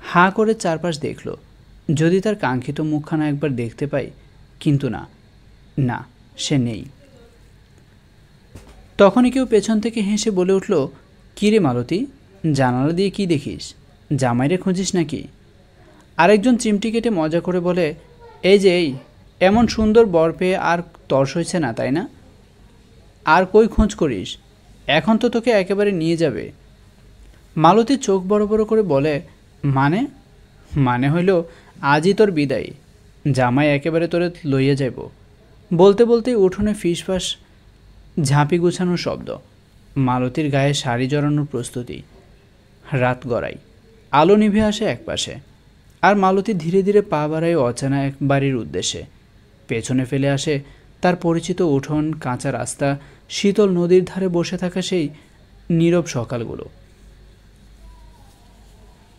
হাঁ করে চারপাশ দেখল, যদি তার কাঙ্ক্ষিত মুখখানা একবার দেখতে পাই, কিন্তু না, সে নেই। তখনই কেউ পেছন থেকে হেসে বলে উঠল, কী রে মালতী, জানালা দিয়ে কি দেখিস? জামাইরে খুঁজিস নাকি? আরেকজন চিমটি কেটে মজা করে বলে, এই যে এমন সুন্দর বর পেয়ে আর তর্স হয়েছে না, তাই না? আর কই খোঁজ করিস? এখন তো তোকে একেবারে নিয়ে যাবে। মালতী চোখ বড় বড় করে বলে, মানে হইল আজই তোর বিদায়, জামাই একেবারে তোরে লইয়া যাইব। বলতে বলতেই উঠোনে ফিসফাস ঝাঁপি গুছানোর শব্দ। মালতীর গায়ে শাড়ি জড়ানোর প্রস্তুতি। রাত গড়াই, আলো নিভে আসে একপাশে। আর মালতী ধীরে ধীরে পা বাড়ায় অচেনা এক বাড়ির উদ্দেশ্যে। পেছনে ফেলে আসে তার পরিচিত উঠোন, কাঁচা রাস্তা, শীতল নদীর ধারে বসে থাকা সেই নীরব সকালগুলো।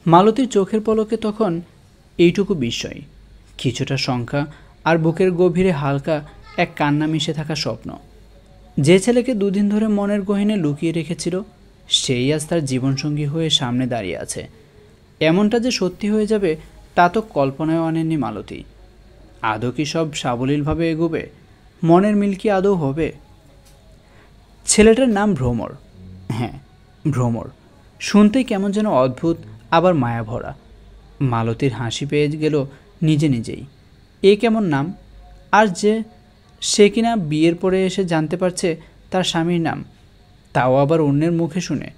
মালতীর চোখের পলকে তখন এইটুকু বিস্ময়, কিছুটা শঙ্কা, আর বুকের গভীরে হালকা এক কান্না মিশে থাকা স্বপ্ন। যে ছেলেকে দুদিন ধরে মনের গহীনে লুকিয়ে রেখেছিল, সেই আজ তার জীবনসঙ্গী হয়ে সামনে দাঁড়িয়ে আছে। এমনটা যে সত্যি হয়ে যাবে তা তো কল্পনায় আনেননি মালতী। আদৌ কি সব সাবলীলভাবে এগোবে? মনের মিল কি আদৌ হবে? ছেলেটার নাম ভ্রমর। হ্যাঁ, ভ্রমর। শুনতেই কেমন যেন অদ্ভুত, আবার মায়া ভরা। মালতীর হাসি পেয়ে গেল নিজে নিজেই। এ কেমন নাম! আর যে সে কিনা বিয়ের পরে এসে জানতে পারছে তার স্বামীর নাম, তাও আবার অন্যের মুখে শুনে।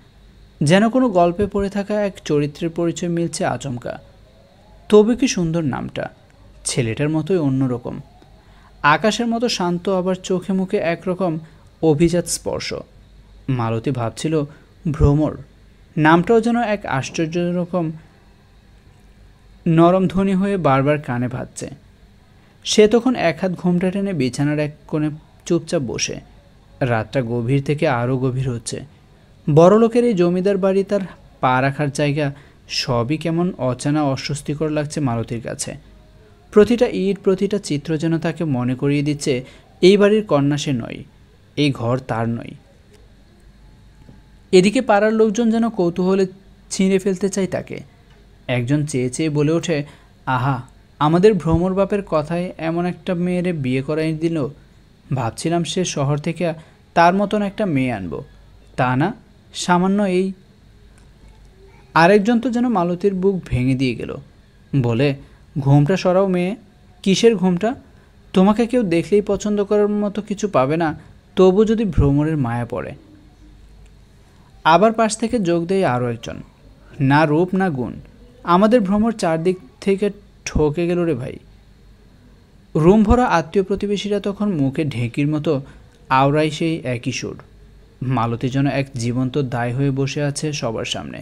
যেন কোনো গল্পে পড়ে থাকা এক চরিত্রের পরিচয় মিলছে আচমকা। তবে কি সুন্দর নামটা! ছেলেটার মতোই অন্যরকম, আকাশের মতো শান্ত, আবার চোখে মুখে একরকম অভিজাত স্পর্শ। মালতী ভাবছিল, ভ্রমর নামটাও যেন এক আশ্চর্য রকম নরম ধ্বনি হয়ে বারবার কানে ভাজছে। সে তখন এক হাত ঘোমটা টেনে বিছানার এক কোণে চুপচাপ বসে। রাতটা গভীর থেকে আরও গভীর হচ্ছে। বড়লোকের এই জমিদার বাড়ি, তার পা রাখার জায়গা, সবই কেমন অচেনা, অস্বস্তিকর লাগছে মালতীর কাছে। প্রতিটা ইট, প্রতিটা চিত্র যেন তাকে মনে করিয়ে দিচ্ছে এই বাড়ির কন্যা সে নয়, এই ঘর তার নয়। এদিকে পাড়ার লোকজন যেন কৌতূহলে ছিঁড়ে ফেলতে চায় তাকে। একজন চেয়ে চেয়ে বলে ওঠে, আহা, আমাদের ভ্রমর বাপের কথায় এমন একটা মেয়েরে বিয়ে করাই দিল। ভাবছিলাম সে শহর থেকে তার মতন একটা মেয়ে আনবো, তা না, সামান্য এই। আরেকজন তো যেন মালতীর বুক ভেঙে দিয়ে গেল, বলে, ঘোমটা সরাও মেয়ে। কিসের ঘোমটা? তোমাকে কেউ দেখলেই পছন্দ করার মতো কিছু পাবে না, তবু যদি ভ্রমরের মায়া পড়ে। আবার পাশ থেকে যোগ দেয় আরও একজন, না রূপ না গুণ, আমাদের ভ্রমর চারদিক থেকে ঠকে গেল রে ভাই। রুম ভরা আত্মীয় প্রতিবেশীরা তখন মুখে ঢেঁকির মতো আওড়ায় সেই একই সুর। মালতী যেন এক জীবন্ত দায় হয়ে বসে আছে সবার সামনে।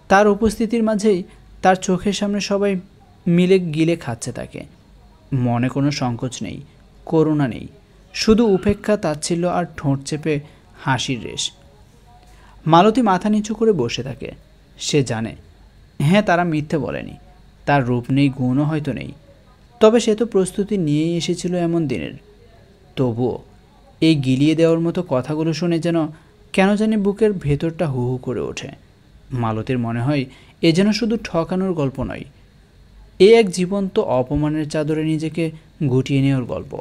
তার উপস্থিতির মাঝেই তার চোখের সামনে সবাই মিলে গিলে খাচ্ছে তাকে। মনে কোনো সংকোচ নেই, করুণা নেই, শুধু উপেক্ষা, তাচ্ছিল্য আর ঠোঁট চেপে হাসির রেশ। মালতী মাথা নিচু করে বসে থাকে। সে জানে, হ্যাঁ, তারা মিথ্যে বলেনি, তার রূপ নেই, গুণও হয়তো নেই, তবে সে তো প্রস্তুতি নিয়েই এসেছিল এমন দিনের। তবুও এই গিলিয়ে দেওয়ার মতো কথাগুলো শুনে যেন কেন জানি বুকের ভেতরটা হু হু করে ওঠে। মালতীর মনে হয় এ যেন শুধু ঠকানোর গল্প নয়, এ এক জীবন্ত অপমানের চাদরে নিজেকে গুটিয়ে নেওয়ার গল্প।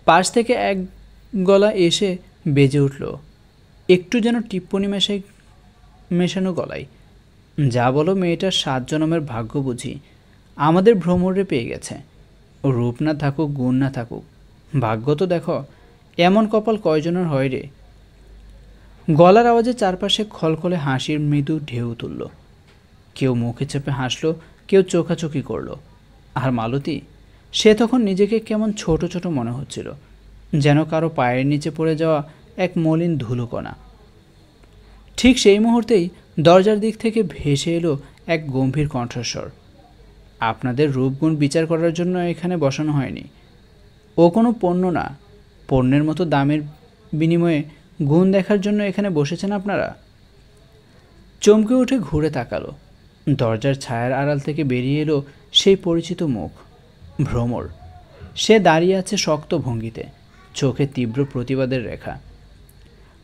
পাশ থেকে এক গলা এসে বেজে উঠল, একটু যেন টিপ্পনি মেশানো গলায়, যা বলো, মেয়েটার 7 জনমের ভাগ্য বুঝি আমাদের ভ্রমরে পেয়ে গেছে। রূপ না থাকুক, গুণ না থাকুক, ভাগ্য তো দেখো, এমন কপাল কয়জনের হয় রে। গলার আওয়াজে চারপাশে খলখলে হাসির মৃদু ঢেউ তুলল। কেউ মুখে চেপে হাসল, কেউ চোখাচোখি করল। আর মালতী, সে তখন নিজেকে কেমন ছোট ছোট মনে হচ্ছিল, যেন কারো পায়ের নিচে পড়ে যাওয়া এক মলিন ধুলোকণা। ঠিক সেই মুহূর্তেই দরজার দিক থেকে ভেসে এলো এক গম্ভীর কণ্ঠস্বর, আপনাদের রূপগুণ বিচার করার জন্য এখানে বসানো হয়নি। ও কোনো পণ্য না, পণ্যের মতো দামের বিনিময়ে গুণ দেখার জন্য এখানে বসেছেন আপনারা। চমকে উঠে ঘুরে তাকালো। দরজার ছায়ার আড়াল থেকে বেরিয়ে এলো সেই পরিচিত মুখ, ভ্রমর। সে দাঁড়িয়ে আছে শক্ত ভঙ্গিতে, চোখে তীব্র প্রতিবাদের রেখা।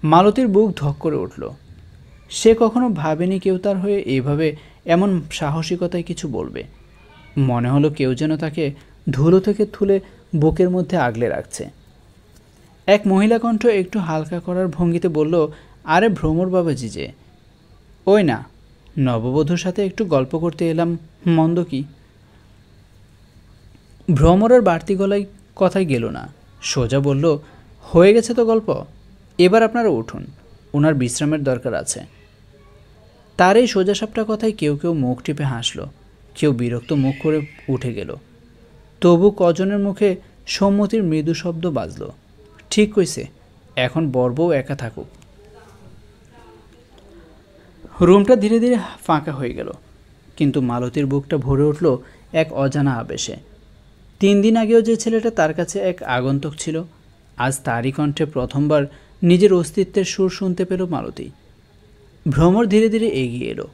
মালতীর বুক ধক করে উঠল। সে কখনো ভাবেনি কেউ তার হয়ে এইভাবে এমন সাহসিকতায় কিছু বলবে। মনে হলো কেউ যেন তাকে ধুলো থেকে তুলে বুকের মধ্যে আগলে রাখছে। এক মহিলা কণ্ঠ একটু হালকা করার ভঙ্গিতে বলল, আরে ভ্রমর বাবাজি যে, ওই না, নববধূর সাথে একটু গল্প করতে এলাম, মন্দ কি। ভ্রমরের বাড়তি গলায় কথায় গেল না, সোজা বলল, হয়ে গেছে তো গল্প, এবার আপনারা উঠুন, ওনার বিশ্রামের দরকার আছে। তার এই সোজাসাপটা কথায় কেউ কেউ মুখ টিপে হাসল, কেউ বিরক্ত মুখ করে উঠে গেল। তবু কজনের মুখে সম্মতির মৃদু শব্দ বাজল, ঠিক কইছে, এখন বরবউ একা থাকুক। রুমটা ধীরে ধীরে ফাঁকা হয়ে গেল। কিন্তু মালতীর বুকটা ভরে উঠল এক অজানা আবেশে। 3 দিন আগেও যে ছেলেটা তার কাছে এক আগন্তুক ছিল, আজ তারই কণ্ঠে প্রথমবার নিজের অস্তিত্বের সুর শুনতে পেল মালতী। ভ্রমর ধীরে ধীরে এগিয়ে এলো।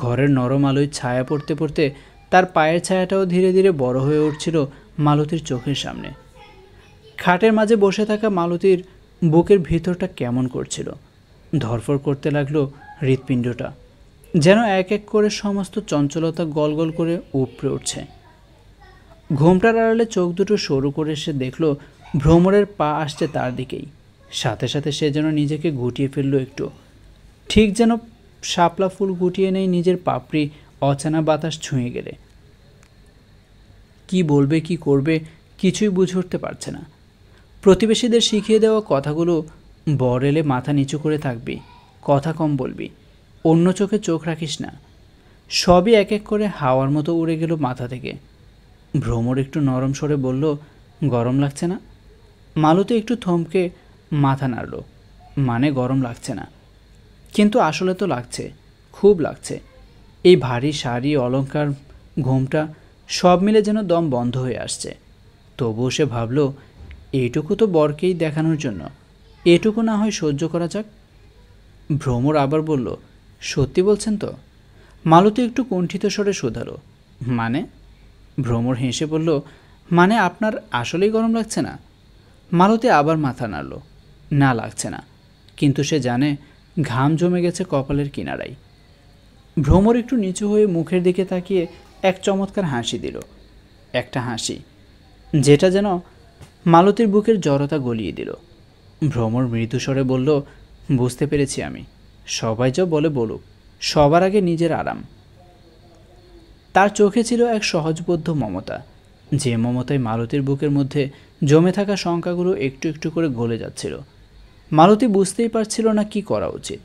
ঘরের নরম আলোয় ছায়া পড়তে পড়তে তার পায়ের ছায়াটাও ধীরে ধীরে বড় হয়ে উঠছিল মালতীর চোখের সামনে। খাটের মাঝে বসে থাকা মালতীর বুকের ভিতরটা কেমন করছিল, ধরফর করতে লাগলো হৃৎপিণ্ডটা, যেন এক এক করে সমস্ত চঞ্চলতা গল গল করে উপড়ে উঠছে। ঘোমটার আড়ালে চোখ দুটো সরু করে সে দেখল ভ্রমরের পা আসছে তার দিকেই। সাথে সাথে সে যেন নিজেকে গুটিয়ে ফেলল একটু, ঠিক যেন শাপলা ফুল গুটিয়ে নেই নিজের পাপড়ি অচেনা বাতাস ছুঁয়ে গেলে। কি বলবে কি করবে কিছুই বুঝে উঠতে পারছে না। প্রতিবেশীদের শিখিয়ে দেওয়া কথাগুলো, বর এলে মাথা নিচু করে থাকবি, কথা কম বলবি, অন্য চোখে চোখ রাখিস না, সবই এক এক করে হাওয়ার মতো উড়ে গেল মাথা থেকে। ভ্রমর একটু নরম স্বরে বলল, গরম লাগছে না? মালতী একটু থমকে মাথা নাড়ল, মানে গরম লাগছে না, কিন্তু আসলে তো লাগছে, খুব লাগছে। এই ভারী শাড়ি, অলংকার, ঘোমটা সব মিলে যেন দম বন্ধ হয়ে আসছে। তবুও সে ভাবল, এইটুকু তো বরকেই দেখানোর জন্য, এটুকু না হয় সহ্য করা যাক। ভ্রমর আবার বলল, সত্যি বলছেন তো? মালতী একটু কুণ্ঠিত স্বরে শোধালো, মানে? ভ্রমর হেসে বলল, মানে আপনার আসলেই গরম লাগছে না? মালতী আবার মাথা নাড়ল, না লাগছে না, কিন্তু সে জানে ঘাম জমে গেছে কপালের কিনারায়। ভ্রমর একটু নিচু হয়ে মুখের দিকে তাকিয়ে এক চমৎকার হাসি দিল, একটা হাসি যেটা যেন মালতীর বুকের জড়তা গলিয়ে দিল। ভ্রমর মৃদু স্বরে বলল, বুঝতে পেরেছি আমি, সবাই যা বলে বলুক, সবার আগে নিজের আরাম। তার চোখে ছিল এক সহজবোধ্য মমতা, যে মমতায় মালতীর বুকের মধ্যে জমে থাকা শঙ্কাগুলো একটু একটু করে গলে যাচ্ছিল। মালতী বুঝতেই পারছিল না কি করা উচিত।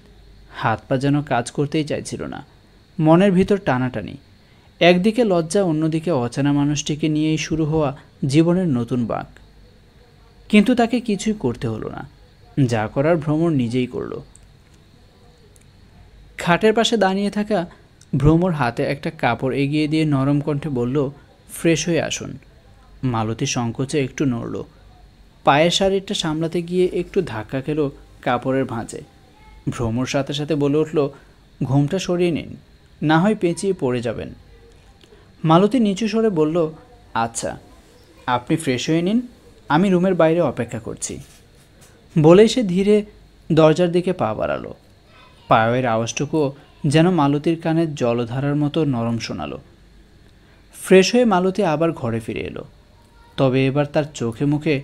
হাত পা যেন কাজ করতেই চাইছিল না, মনের ভিতর টানাটানি, একদিকে লজ্জা, অন্যদিকে অচেনা মানুষটিকে নিয়েই শুরু হওয়া জীবনের নতুন বাঁক। কিন্তু তাকে কিছুই করতে হলো না, যা করার ভ্রমর নিজেই করল। খাটের পাশে দাঁড়িয়ে থাকা ভ্রমর হাতে একটা কাপড় এগিয়ে দিয়ে নরম কণ্ঠে বলল, ফ্রেশ হয়ে আসুন। মালতী সংকোচে একটু নড়ল, পায়ের শাড়িটা সামলাতে গিয়ে একটু ধাক্কা খেল কাপড়ের ভাঁজে। ভ্রমর সাথে সাথে বলে উঠল, ঘোমটা সরিয়ে নিন, না হয় পেঁচিয়ে পড়ে যাবেন। মালতী নিচু স্বরে বলল, আচ্ছা, আপনি ফ্রেশ হয়ে নিন, আমি রুমের বাইরে অপেক্ষা করছি। বলেই সে ধীরে দরজার দিকে পা বাড়ালো। পায়ের আওয়াজটুকুও যেন মালতীর কানে জলধারার মতো নরম শোনালো। ফ্রেশ হয়ে মালতী আবার ঘরে ফিরে এলো, তবে এবার তার চোখে মুখে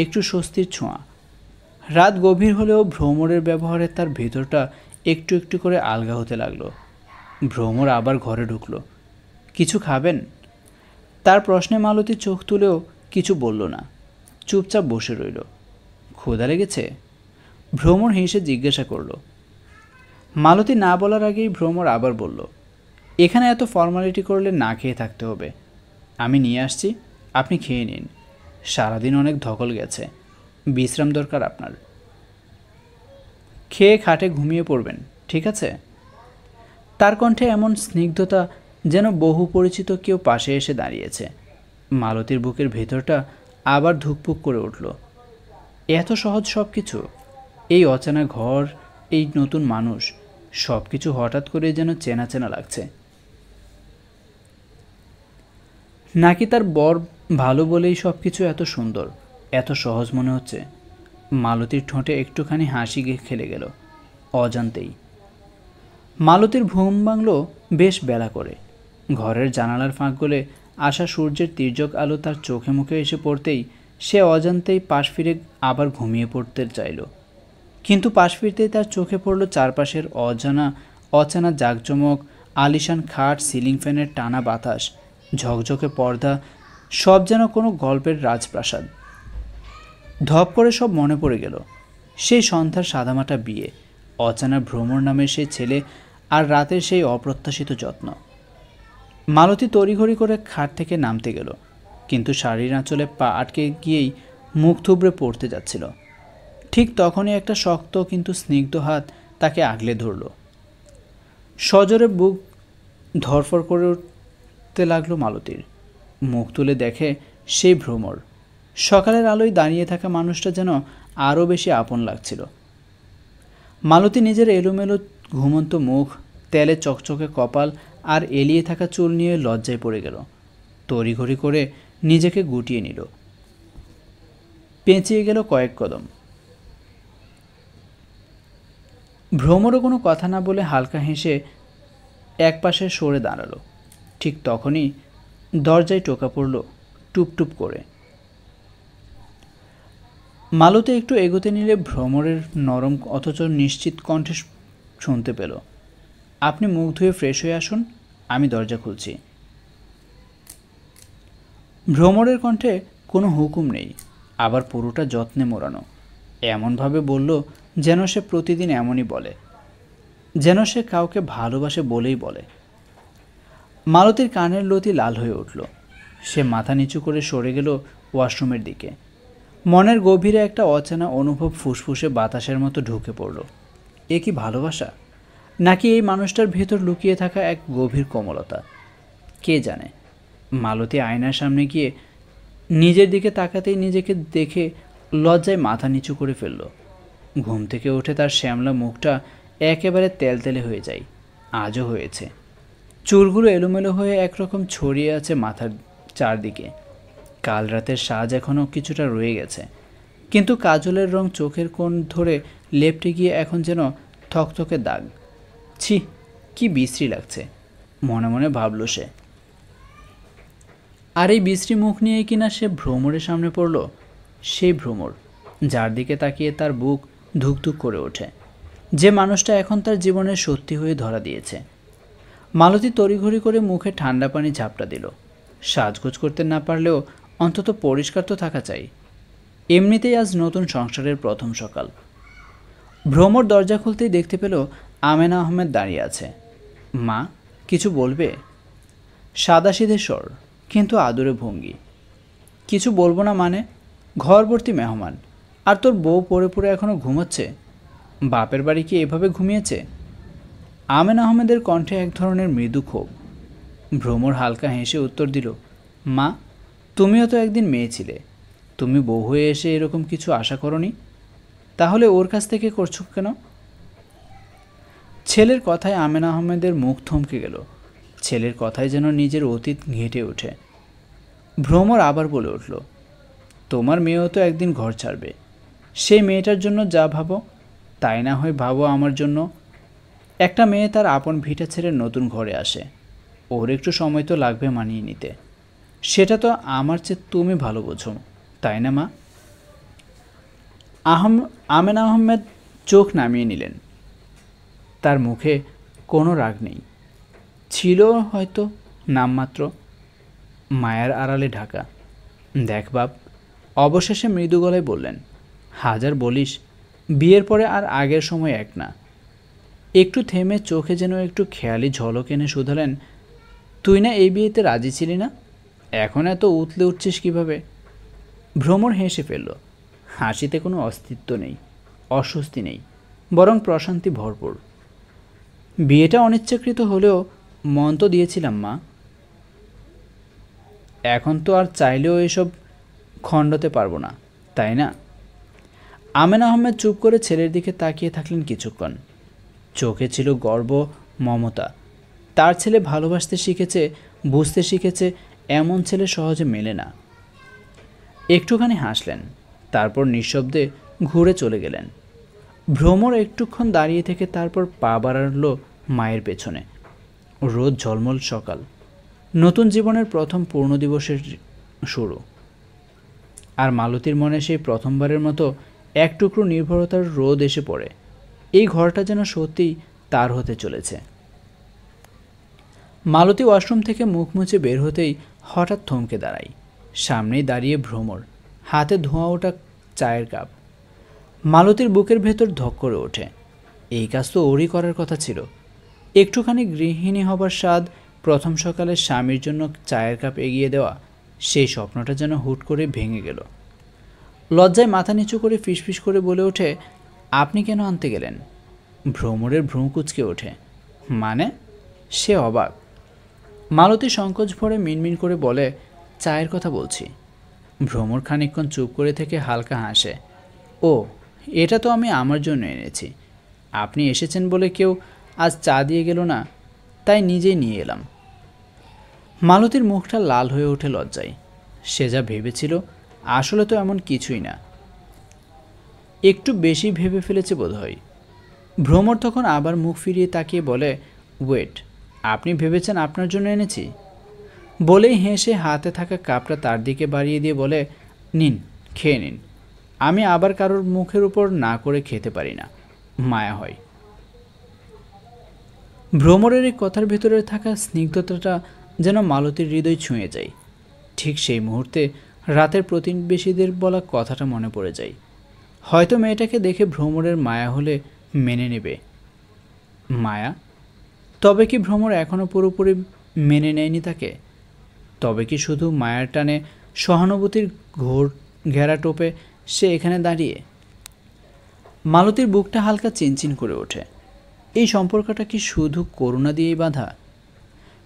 একটু স্বস্তির ছোঁয়া। রাত গভীর হলেও ভ্রমরের ব্যবহারে তার ভেতরটা একটু একটু করে আলগা হতে লাগলো। ভ্রমর আবার ঘরে ঢুকলো। কিছু খাবেন? তার প্রশ্নে মালতী চোখ তুলেও কিছু বলল না, চুপচাপ বসে রইল। ক্ষুধা লেগেছে? ভ্রমর হেসে জিজ্ঞাসা করল। মালতী না বলার আগেই ভ্রমর আবার বলল, এখানে এত ফর্মালিটি করলে না খেয়ে থাকতে হবে, আমি নিয়ে আসছি, আপনি খেয়ে নিন। সারাদিন অনেক ধকল গেছে, বিশ্রাম দরকার আপনার। খেয়ে খাটে ঘুমিয়ে পড়বেন, ঠিক আছে? তার কণ্ঠে এমন স্নিগ্ধতা যেন বহু পরিচিত কেউ পাশে এসে দাঁড়িয়েছে। মালতীর বুকের ভেতরটা আবার ধুকপুক করে উঠল। এত সহজ সব কিছু, এই অচেনা ঘর, এই নতুন মানুষ, সব কিছু হঠাৎ করে যেন চেনা চেনা লাগছে। নাকি তার বর ভালো বলেই সব কিছু এত সুন্দর, এত সহজ মনে হচ্ছে? মালতীর ঠোঁটে একটুখানি হাসি খেলে গেল অজান্তেই। মালতীর ঘুম ভাঙল বেশ বেলা করে। ঘরের জানালার ফাঁক গলে আসা সূর্যের তির্যক আলো তার চোখে মুখে এসে পড়তেই সে অজান্তেই পাশ ফিরে আবার ঘুমিয়ে পড়তে চাইল। কিন্তু পাশ ফিরতেই তার চোখে পড়ল চারপাশের অচেনা জাঁকজমক, আলিশান খাট, সিলিং ফ্যানের টানা বাতাস, ঝকঝকে পর্দা, সব যেন কোনো গল্পের রাজপ্রাসাদ। ধপ করে সব মনে পড়ে গেল। সেই সন্ধ্যার সাদামাটা বিয়ে, অচেনা ভ্রমর নামের সেই ছেলে, আর রাতের সেই অপ্রত্যাশিত যত্ন। মালতী তড়িঘড়ি করে খাট থেকে নামতে গেল, কিন্তু শাড়ির আঁচলে পা আটকে গিয়েই মুখ থুবড়ে পড়তে যাচ্ছিল। ঠিক তখনই একটা শক্ত কিন্তু স্নিগ্ধ হাত তাকে আগলে ধরল। সজোরে বুক ধরফর করে উঠতে লাগলো মালতীর। মুখ তুলে দেখে সেই ভ্রমর। সকালের আলোয় দাঁড়িয়ে থাকা মানুষটা যেন আরও বেশি আপন লাগছিল। মালতী নিজের এলোমেলো ঘুমন্ত মুখ, তেলে চকচকে কপাল আর এলিয়ে থাকা চুল নিয়ে লজ্জায় পড়ে গেল। তড়িঘড়ি করে নিজেকে গুটিয়ে নিল। পেঁচিয়ে গেল কয়েক কদম। ভ্রমরও কোনো কথা না বলে হালকা হেসে একপাশে সরে দাঁড়ালো। ঠিক তখনই দরজায় টোকা পড়ল টুপটুপ করে। মালতী একটু এগোতে নিলে ভ্রমরের নরম অথচ নিশ্চিত কণ্ঠে শুনতে পেল, আপনি মুখ ধুয়ে ফ্রেশ হয়ে আসুন, আমি দরজা খুলছি। ভ্রমরের কণ্ঠে কোনো হুকুম নেই, আবার পুরোটা যত্নে মোড়ানো। এমনভাবে বলল যেন সে প্রতিদিন এমনই বলে, যেন সে কাউকে ভালোবাসে বলেই বলে। মালতীর কানের লতি লাল হয়ে উঠল। সে মাথা নিচু করে সরে গেল ওয়াশরুমের দিকে। মনের গভীরে একটা অচেনা অনুভব ফুসফুসে বাতাসের মতো ঢুকে পড়ল। এ কি ভালোবাসা, নাকি এই মানুষটার ভেতর লুকিয়ে থাকা এক গভীর কোমলতা? কে জানে। মালতী আয়নার সামনে গিয়ে নিজের দিকে তাকাতেই নিজেকে দেখে লজ্জায় মাথা নিচু করে ফেলল। ঘুম থেকে উঠে তার শ্যামলা মুখটা একেবারে তেলতেলে হয়ে যায়। আজও হয়েছে। চুলগুলো এলোমেলো হয়ে একরকম ছড়িয়ে আছে মাথার চারদিকে। কাল রাতের সাজ এখনও কিছুটা রয়ে গেছে, কিন্তু কাজলের রং চোখের কোণ ধরে লেপটে গিয়ে এখন যেন থকথকে দাগ। ছি, কি বিশ্রী লাগছে, মনে মনে ভাবল সে। আর এই বিশ্রী মুখ নিয়ে কিনা সে ভ্রমরের সামনে পড়ল। সেই ভ্রমর যার দিকে তাকিয়ে তার বুক ধুকধুক করে ওঠে, যে মানুষটা এখন তার জীবনের সত্যি হয়ে ধরা দিয়েছে। মালতী তড়িঘড়ি করে মুখে ঠান্ডা পানি ঝাপটা দিল। সাজগোজ করতে না পারলেও অন্তত পরিষ্কার তো থাকা চাই। এমনিতেই আজ নতুন সংসারের প্রথম সকাল। ভ্রমর দরজা খুলতেই দেখতে পেল আমেনা আহমেদ দাঁড়িয়ে আছে। মা, কিছু বলবে? সাদাসিধে স্বর, কিন্তু আদুরে ভঙ্গি। কিছু বলবো না মানে? ঘর ভর্তি মেহমান, আর তোর বউ পড়ে পড়ে এখনও ঘুমোচ্ছে? বাপের বাড়ি কি এভাবে ঘুমিয়েছে? আমেনা আহমেদের কণ্ঠে এক ধরনের মৃদু ক্ষোভ। ভ্রমর হালকা হেসে উত্তর দিল, মা, তুমিও তো একদিন মেয়ে ছিলে। তুমি বউ হয়ে এসে এরকম কিছু আশা করনি, তাহলে ওর কাছ থেকে করছো কেন? ছেলের কথায় আমেনা আহমেদের মুখ থমকে গেল। ছেলের কথায় যেন নিজের অতীত ঘেঁটে ওঠে। ভ্রমর আবার বলে উঠল, তোমার মেয়েও তো একদিন ঘর ছাড়বে। সেই মেয়েটার জন্য যা ভাবো, তাই না হয় ভাবো আমার জন্য। একটা মেয়ে তার আপন ভিটা ছেড়ে নতুন ঘরে আসে, ওর একটু সময় তো লাগবে মানিয়ে নিতে। সেটা তো আমার চেয়ে তুমি ভালো বোঝো, তাই না মা? আমেনা আহমেদ চোখ নামিয়ে নিলেন। তার মুখে কোনো রাগ নেই, ছিল হয়তো নামমাত্র, মায়ার আড়ালে ঢাকা। দেখ বাপ, অবশেষে মৃদু গলায় বললেন, হাজার বলিস, বিয়ের পরে আর আগের সময় এক না। একটু থেমে চোখে যেন একটু খেয়ালি ঝলক এনে শুধালেন, তুই না এই বিয়েতে রাজি ছিলি না? এখন এত উতলে উঠছিস কীভাবে? ভ্রমর হেসে ফেলল। হাসিতে কোনো অস্তিত্ব নেই, অস্বস্তি নেই, বরং প্রশান্তি ভরপুর। বিয়েটা অনিচ্ছাকৃত হলেও মন তো দিয়েছিলাম মা। এখন তো আর চাইলেও এসব খণ্ডতে পারবো না, তাই না? আমেনা আহমেদ চুপ করে ছেলের দিকে তাকিয়ে থাকলেন কিছুক্ষণ। চোখে ছিল গর্ব, মমতা। তার ছেলে ভালোবাসতে শিখেছে, বুঝতে শিখেছে, এমন ছেলে সহজে মেলে না। একটুখানি হাসলেন, তারপর নিঃশব্দে ঘুরে চলে গেলেন। ভ্রমর একটুক্ষণ দাঁড়িয়ে থেকে তারপর পা বাড়ালো মায়ের পেছনে। রোদ ঝলমল সকাল, নতুন জীবনের প্রথম পূর্ণ দিবসের শুরু। আর মালতীর মনে সেই প্রথমবারের মতো এক টুকরো নির্ভরতার রোদ এসে পড়ে। এই ঘরটা যেন সত্যিই তার হতে চলেছে। মালতী ওয়াশরুম থেকে মুখ মুছে বের হতেই হঠাৎ থমকে দাঁড়ায়। সামনেই দাঁড়িয়ে ভ্রমর, হাতে ধোঁয়া ওঠা চায়ের কাপ। মালতীর বুকের ভেতর ধক করে ওঠে। এই কাজ তো ওরই করার কথা ছিল। একটুখানি গৃহিণী হবার স্বাদ, প্রথম সকালে স্বামীর জন্য চায়ের কাপ এগিয়ে দেওয়া, সেই স্বপ্নটা যেন হুট করে ভেঙে গেল। লজ্জায় মাথা নিচু করে ফিসফিস করে বলে ওঠে, আপনি কেন আনতে গেলেন? ভ্রমরের ভ্রু কুঁচকে ওঠে। মানে? সে অবাক। মালতী সংকোচ ভরে মিনমিন করে বলে, চায়ের কথা বলছি। ভ্রমর খানিকক্ষণ চুপ করে থেকে হালকা হাসে। ও, এটা তো আমি আমার জন্য এনেছি। আপনি এসেছেন বলে কেউ আজ চা দিয়ে গেল না, তাই নিজেই নিয়ে এলাম। মালতীর মুখটা লাল হয়ে ওঠে লজ্জায়। সে যা ভেবেছিল আসলে তো এমন কিছুই না, একটু বেশি ভেবে ফেলেছে বোধহয়। ভ্রমর তখন আবার মুখ ফিরিয়ে তাকিয়ে বলে, ওয়েট, আপনি ভেবেছেন আপনার জন্য এনেছি? বলেই হেসে হাতে থাকা কাপটা তার দিকে বাড়িয়ে দিয়ে বলে, নিন, খেয়ে নিন। আমি আবার কারোর মুখের উপর না করে খেতে পারি না, মায়া হয়। ভ্রমরের এই কথার ভেতরে থাকা স্নিগ্ধতাটা যেন মালতীর হৃদয় ছুঁয়ে যায়। ঠিক সেই মুহূর্তে রাতের প্রতিবেশীদের বলা কথাটা মনে পড়ে যায়। হয়তো মেয়েটাকে দেখে ভ্রমরের মায়া হলে মেনে নেবে। মায়া? তবে কি ভ্রমর এখনও পুরোপুরি মেনে নেয়নি তাকে? তবে কি শুধু মায়ার টানে সহানুভূতির ঘোর ঘেরা টোপে সে এখানে দাঁড়িয়ে? মালতীর বুকটা হালকা চিনচিন করে ওঠে। এই সম্পর্কটা কি শুধু করুণা দিয়েই বাঁধা?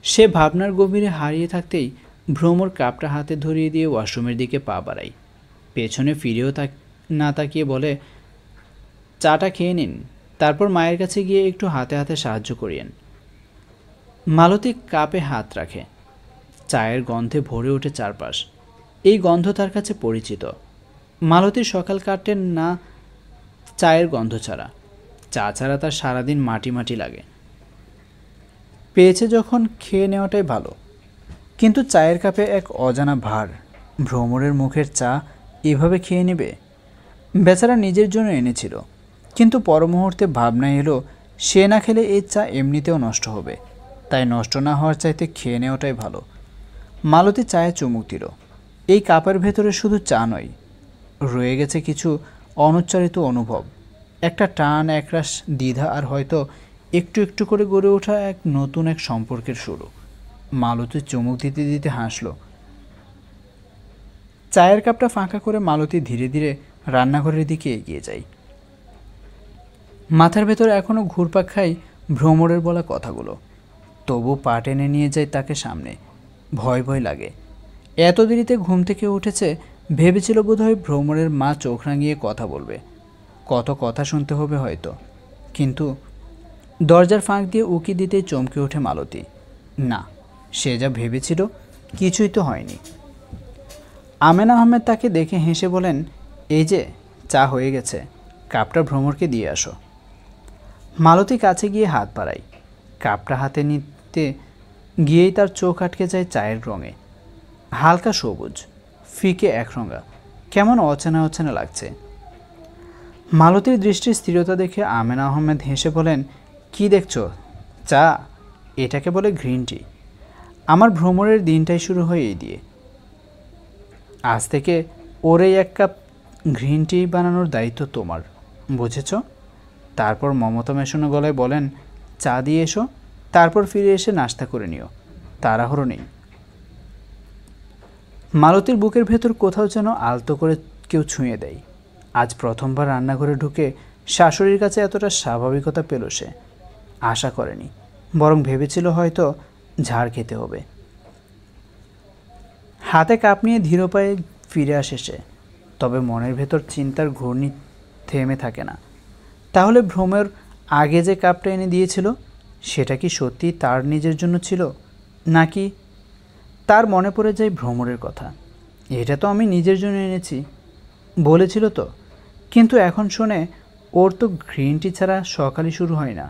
সে ভাবনার গভীরে হারিয়ে থাকতেই ভ্রমর কাপটা হাতে ধরিয়ে দিয়ে ওয়াশরুমের দিকে পা বাড়ায়। পেছনে ফিরেও না তাকিয়ে বলে, চাটা খেয়ে নিন, তারপর মায়ের কাছে গিয়ে একটু হাতে হাতে সাহায্য করিয়েন। মালতী কাপে হাত রাখে। চায়ের গন্ধে ভরে ওঠে চারপাশ। এই গন্ধ তার কাছে পরিচিত। মালতীর সকাল কাটে না চায়ের গন্ধ ছাড়া। চা ছাড়া তার সারাদিন মাটি মাটি লাগে। পেয়েছে যখন খেয়ে নেওয়াটাই ভালো। কিন্তু চায়ের কাপে এক অজানা ভার। ভ্রমরের মুখের চা এভাবে খেয়ে নেবে? বেচারা নিজের জন্য এনেছিল, কিন্তু পর মুহূর্তে ভাবনা এলো সে না খেলে এই চা এমনিতেও নষ্ট হবে, তাই নষ্ট না হওয়ার চাইতে খেয়ে নেওয়াটাই ভালো। মালতী চায়ে চুমুক দিল। এই কাপের ভেতরে শুধু চা নয়, রয়ে গেছে কিছু অনুচ্চারিত অনুভব, একটা টান, একরাশ দ্বিধা, আর হয়তো একটু একটু করে গড়ে ওঠা এক নতুন এক সম্পর্কের শুরু। মালতী চুমুক দিতে দিতে হাসল। চায়ের কাপটা ফাঁকা করে মালতী ধীরে ধীরে রান্নাঘরের দিকে এগিয়ে যায়। মাথার ভেতর এখনও ঘুরপাক খায় ভ্রমরের বলা কথাগুলো। তবু পা টেনে নিয়ে যায় তাকে সামনে। ভয় ভয় লাগে। এত দেরিতে ঘুম থেকে উঠেছে, ভেবেছিল বোধহয় ভ্রমরের মা চোখ রাঙিয়ে কথা বলবে, কত কথা শুনতে হবে হয়তো। কিন্তু দরজার ফাঁক দিয়ে উকি দিতেই চমকে ওঠে মালতী। না, সে যা ভেবেছিল কিছুই তো হয়নি। আমেনা আহমেদ তাকে দেখে হেসে বলেন, এই যে চা হয়ে গেছে, কাপটা ভ্রমরকে দিয়ে আসো। মালতী কাছে গিয়ে হাত বাড়ায়। কাপটা হাতে নিতে গিয়েই তার চোখ আটকে যায় চায়ের রঙে। হালকা সবুজ, ফিকে একরঙা, কেমন অচেনা অচেনা লাগছে। মালতীর দৃষ্টির স্থিরতা দেখে আমেনা আহমেদ হেসে বলেন, কি দেখছো? চা? এটাকে বলে গ্রিন টি। আমার ভ্রমণের দিনটাই শুরু হয় এই দিয়ে। আজ থেকে ওর এক কাপ গ্রিন টি বানানোর দায়িত্ব তোমার, বুঝেছ? তারপর মমতা মেশানো গলায় বলেন, চা দিয়ে এসো, তারপর ফিরে এসে নাস্তা করে নিও, তাড়াহুড়ো নেই। মালতীর বুকের ভেতর কোথাও যেন আলতো করে কেউ ছুঁয়ে দেয়। আজ প্রথমবার রান্নাঘরে ঢুকে শাশুড়ির কাছে এতটা স্বাভাবিকতা পেল সে। আশা করেনি, বরং ভেবেছিল হয়তো ঝাড় খেতে হবে। হাতে কাপ নিয়ে ধীর পায়ে ফিরে আসে সে। তবে মনের ভেতর চিন্তার ঘূর্ণি থেমে থাকে না। তাহলে ভ্রমর আগে যে কাপটা এনে দিয়েছিল সেটা কি সত্যি তার নিজের জন্য ছিল, নাকি? তার মনে পড়ে যায় ভ্রমরের কথা। এটা তো আমি নিজের জন্য এনেছি বলেছিল তো, কিন্তু এখন শুনে ওর তো গ্রিন টি ছাড়া সকালই শুরু হয় না।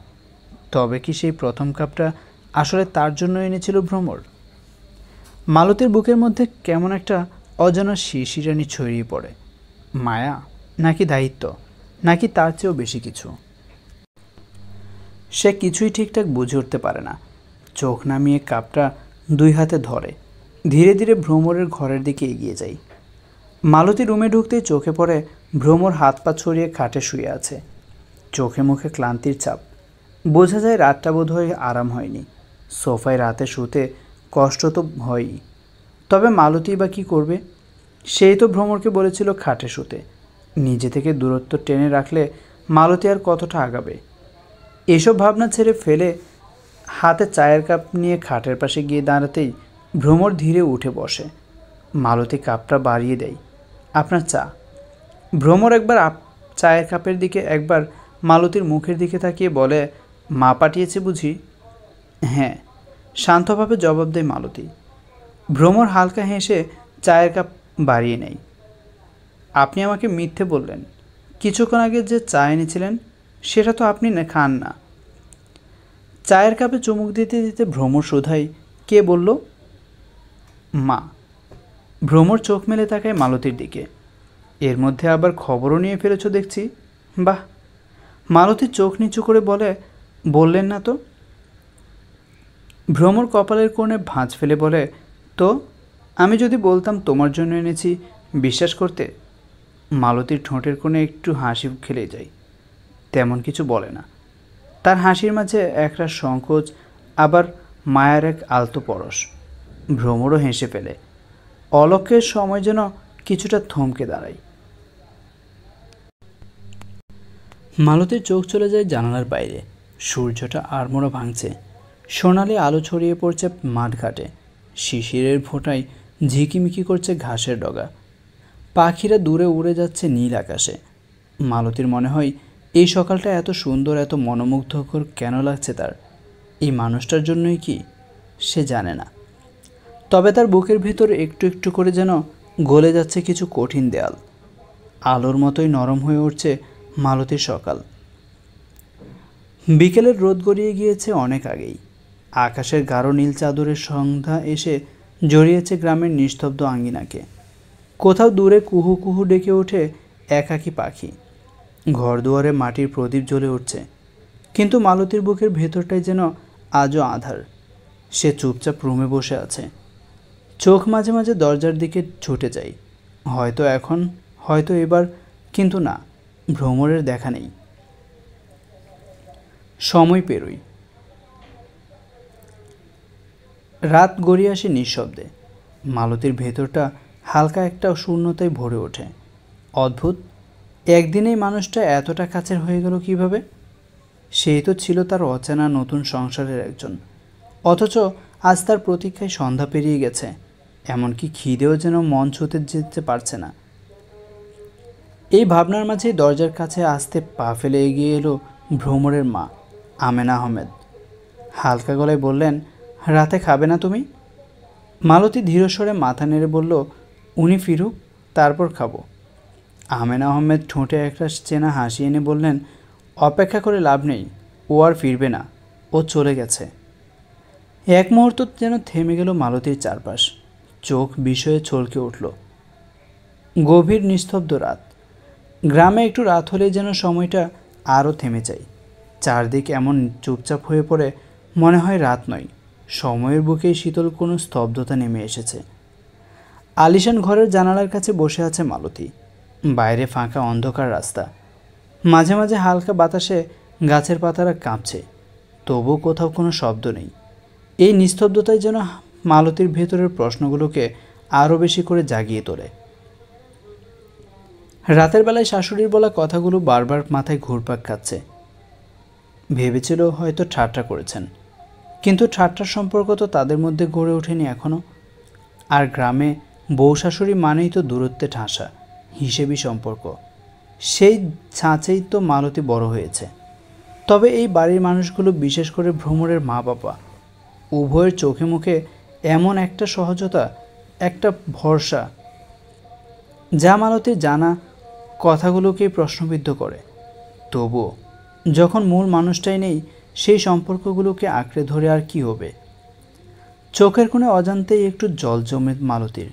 তবে কি সেই প্রথম কাপটা আসলে তার জন্য এনেছিল ভ্রমর? মালতীর বুকের মধ্যে কেমন একটা অজানা শিরশিরানি ছড়িয়ে পড়ে। মায়া, নাকি দায়িত্ব, নাকি তার চেয়েও বেশি কিছু? সে কিছুই ঠিকঠাক বুঝে উঠতে পারে না। চোখ নামিয়ে কাপটা দুই হাতে ধরে ধীরে ধীরে ভ্রমরের ঘরের দিকে এগিয়ে যায়। মালতী রুমে ঢুকতেই চোখে পড়ে ভ্রমর হাত পা ছড়িয়ে খাটে শুয়ে আছে। চোখে মুখে ক্লান্তির ছাপ। বোঝা যায় রাতটা বোধহয় আরাম হয়নি। সোফায় রাতে শুতে কষ্ট তো হয়ই, তবে মালতী বা কী করবে? সেই তো ভ্রমরকে বলেছিল খাটে শুতে। নিজে থেকে দূরত্ব টেনে রাখলে মালতী আর কতটা আগাবে? এসব ভাবনা ছেড়ে ফেলে হাতে চায়ের কাপ নিয়ে খাটের পাশে গিয়ে দাঁড়াতেই ভ্রমর ধীরে উঠে বসে। মালতী কাপটা বাড়িয়ে দেয়। আপনার চা। ভ্রমর একবার চায়ের কাপের দিকে, একবার মালতীর মুখের দিকে তাকিয়ে বলে, মা পাঠিয়েছে বুঝি? হ্যাঁ, শান্তভাবে জবাব দেয় মালতী। ভ্রমর হালকা হেসে চায়ের কাপ বাড়িয়ে নেয়। আপনি আমাকে মিথ্যে বললেন। কিছুক্ষণ আগে যে চা এনেছিলেন সেটা তো আপনি খান না। চায়ের কাপে চুমুক দিতে দিতে ভ্রমর শোধায়, কে বলল? মা। ভ্রমর চোখ মেলে তাকায় মালতীর দিকে। এর মধ্যে আবার খবরও নিয়ে ফেলেছ দেখছি। বাহ। মালতী চোখ নিচু করে বলে, বললেন না তো। ভ্রমর কপালের কোণে ভাঁজ ফেলে বলে, তো আমি যদি বলতাম তোমার জন্য এনেছি, বিশ্বাস করতে? মালতীর ঠোঁটের কোণে একটু হাসি খেলে যায়। তেমন কিছু বলে না। তার হাসির মাঝে একটা সংকোচ, আবার মায়ের এক আলতো পরশ। ভ্রমরও হেসে ফেলে। অলক্ষের সময় যেন কিছুটা থমকে দাঁড়ায়। মালতীর চোখ চলে যায় জানালার বাইরে। সূর্যটা আড়মোড়া ভাঙছে। সোনালি আলো ছড়িয়ে পড়ছে মাঠঘাটে। শিশিরের ফোঁটায় ঝিকিমিকি করছে ঘাসের ডগা। পাখিরা দূরে উড়ে যাচ্ছে নীল আকাশে। মালতীর মনে হয় এই সকালটা এত সুন্দর, এত মনোমুগ্ধকর কেন লাগছে তার? এই মানুষটার জন্যই কি? সে জানে না। তবে তার বুকের ভেতর একটু একটু করে যেন গলে যাচ্ছে কিছু কঠিন দেয়াল। আলোর মতোই নরম হয়ে উঠছে মালতীর সকাল। বিকেলের রোদ গড়িয়ে গিয়েছে অনেক আগেই। আকাশের গাঢ় নীল চাদরের সন্ধ্যা এসে জড়িয়েছে গ্রামের নিস্তব্ধ আঙ্গিনাকে। কোথাও দূরে কুহু কুহু ডেকে ওঠে একাকী পাখি। ঘরদুয়ারে মাটির প্রদীপ জ্বলে উঠছে। কিন্তু মালতীর বুকের ভেতরটাই যেন আজও আঁধার। সে চুপচাপ রুমে বসে আছে। চোখ মাঝে মাঝে দরজার দিকে ছুটে যায়। হয়তো এখন, হয়তো এবার, কিন্তু না, ভ্রমরের দেখা নেই। সময় পেরোয়। রাত গড়িয়ে আসে নিঃশব্দে। মালতীর ভেতরটা হালকা একটা শূন্যতায় ভরে ওঠে। অদ্ভুত, একদিনেই মানুষটা এতটা কাছের হয়ে গেল কিভাবে? সেই তো ছিল তার অচেনা নতুন সংসারের একজন, অথচ আজ তার প্রতীক্ষায় সন্ধ্যা পেরিয়ে গেছে। এমনকি খিদেও যেন মন ছুঁতে যেতে পারছে না। এই ভাবনার মাঝেই দরজার কাছে আসতে পা ফেলে এগিয়ে এলো ভ্রমরের মা, আমেনা আহমেদ। হালকা গলায় বললেন, রাতে খাবে না তুমি? মালতী ধীরস্বরে মাথা নেড়ে বলল, উনি ফিরুক, তারপর খাবো। আমেনা আহমেদ ঠোঁটে একটা চেনা হাসি এনে বললেন, অপেক্ষা করে লাভ নেই, ও আর ফিরবে না, ও চলে গেছে। এক মুহূর্ত যেন থেমে গেল মালতীর চারপাশ। চোখ বিষয়ে ছলকে উঠল। গভীর নিস্তব্ধ রাত। গ্রামে একটু রাত হলেই যেন সময়টা আরও থেমে যায়। চারদিক এমন চুপচাপ হয়ে পড়ে, মনে হয় রাত নয়, সময়ের বুকেই শীতল কোনো স্তব্ধতা নেমে এসেছে। আলিশান ঘরের জানালার কাছে বসে আছে মালতী। বাইরে ফাঁকা অন্ধকার রাস্তা। মাঝে মাঝে হালকা বাতাসে গাছের পাতারা কাঁপছে, তবু কোথাও কোনো শব্দ নেই। এই নিস্তব্ধতাই যেন মালতীর ভেতরের প্রশ্নগুলোকে আরও বেশি করে জাগিয়ে তোলে। রাতের বেলায় শাশুড়ির বলা কথাগুলো বারবার মাথায় ঘুরপাক খাচ্ছে। ভেবেছিল হয়তো ঠাট্টা করেছেন, কিন্তু ঠাট্টার সম্পর্ক তো তাদের মধ্যে গড়ে ওঠেনি এখনও। আর গ্রামে বউ শাশুড়ি মানেই তো দূরত্বে ঠাসা, হিসেবি সম্পর্ক। সেই ছাঁচেই তো মালতী বড় হয়েছে। তবে এই বাড়ির মানুষগুলো, বিশেষ করে ভ্রমরের মা বাবা, উভয়ের চোখে মুখে এমন একটা সহজতা, একটা ভরসা, যা মালতীর জানা কথাগুলোকেই প্রশ্নবিদ্ধ করে। তবুও যখন মূল মানুষটাই নেই, সেই সম্পর্কগুলোকে আঁকড়ে ধরে আর কি হবে? চোখের কোণে অজান্তেই একটু জল জমে মালতীর।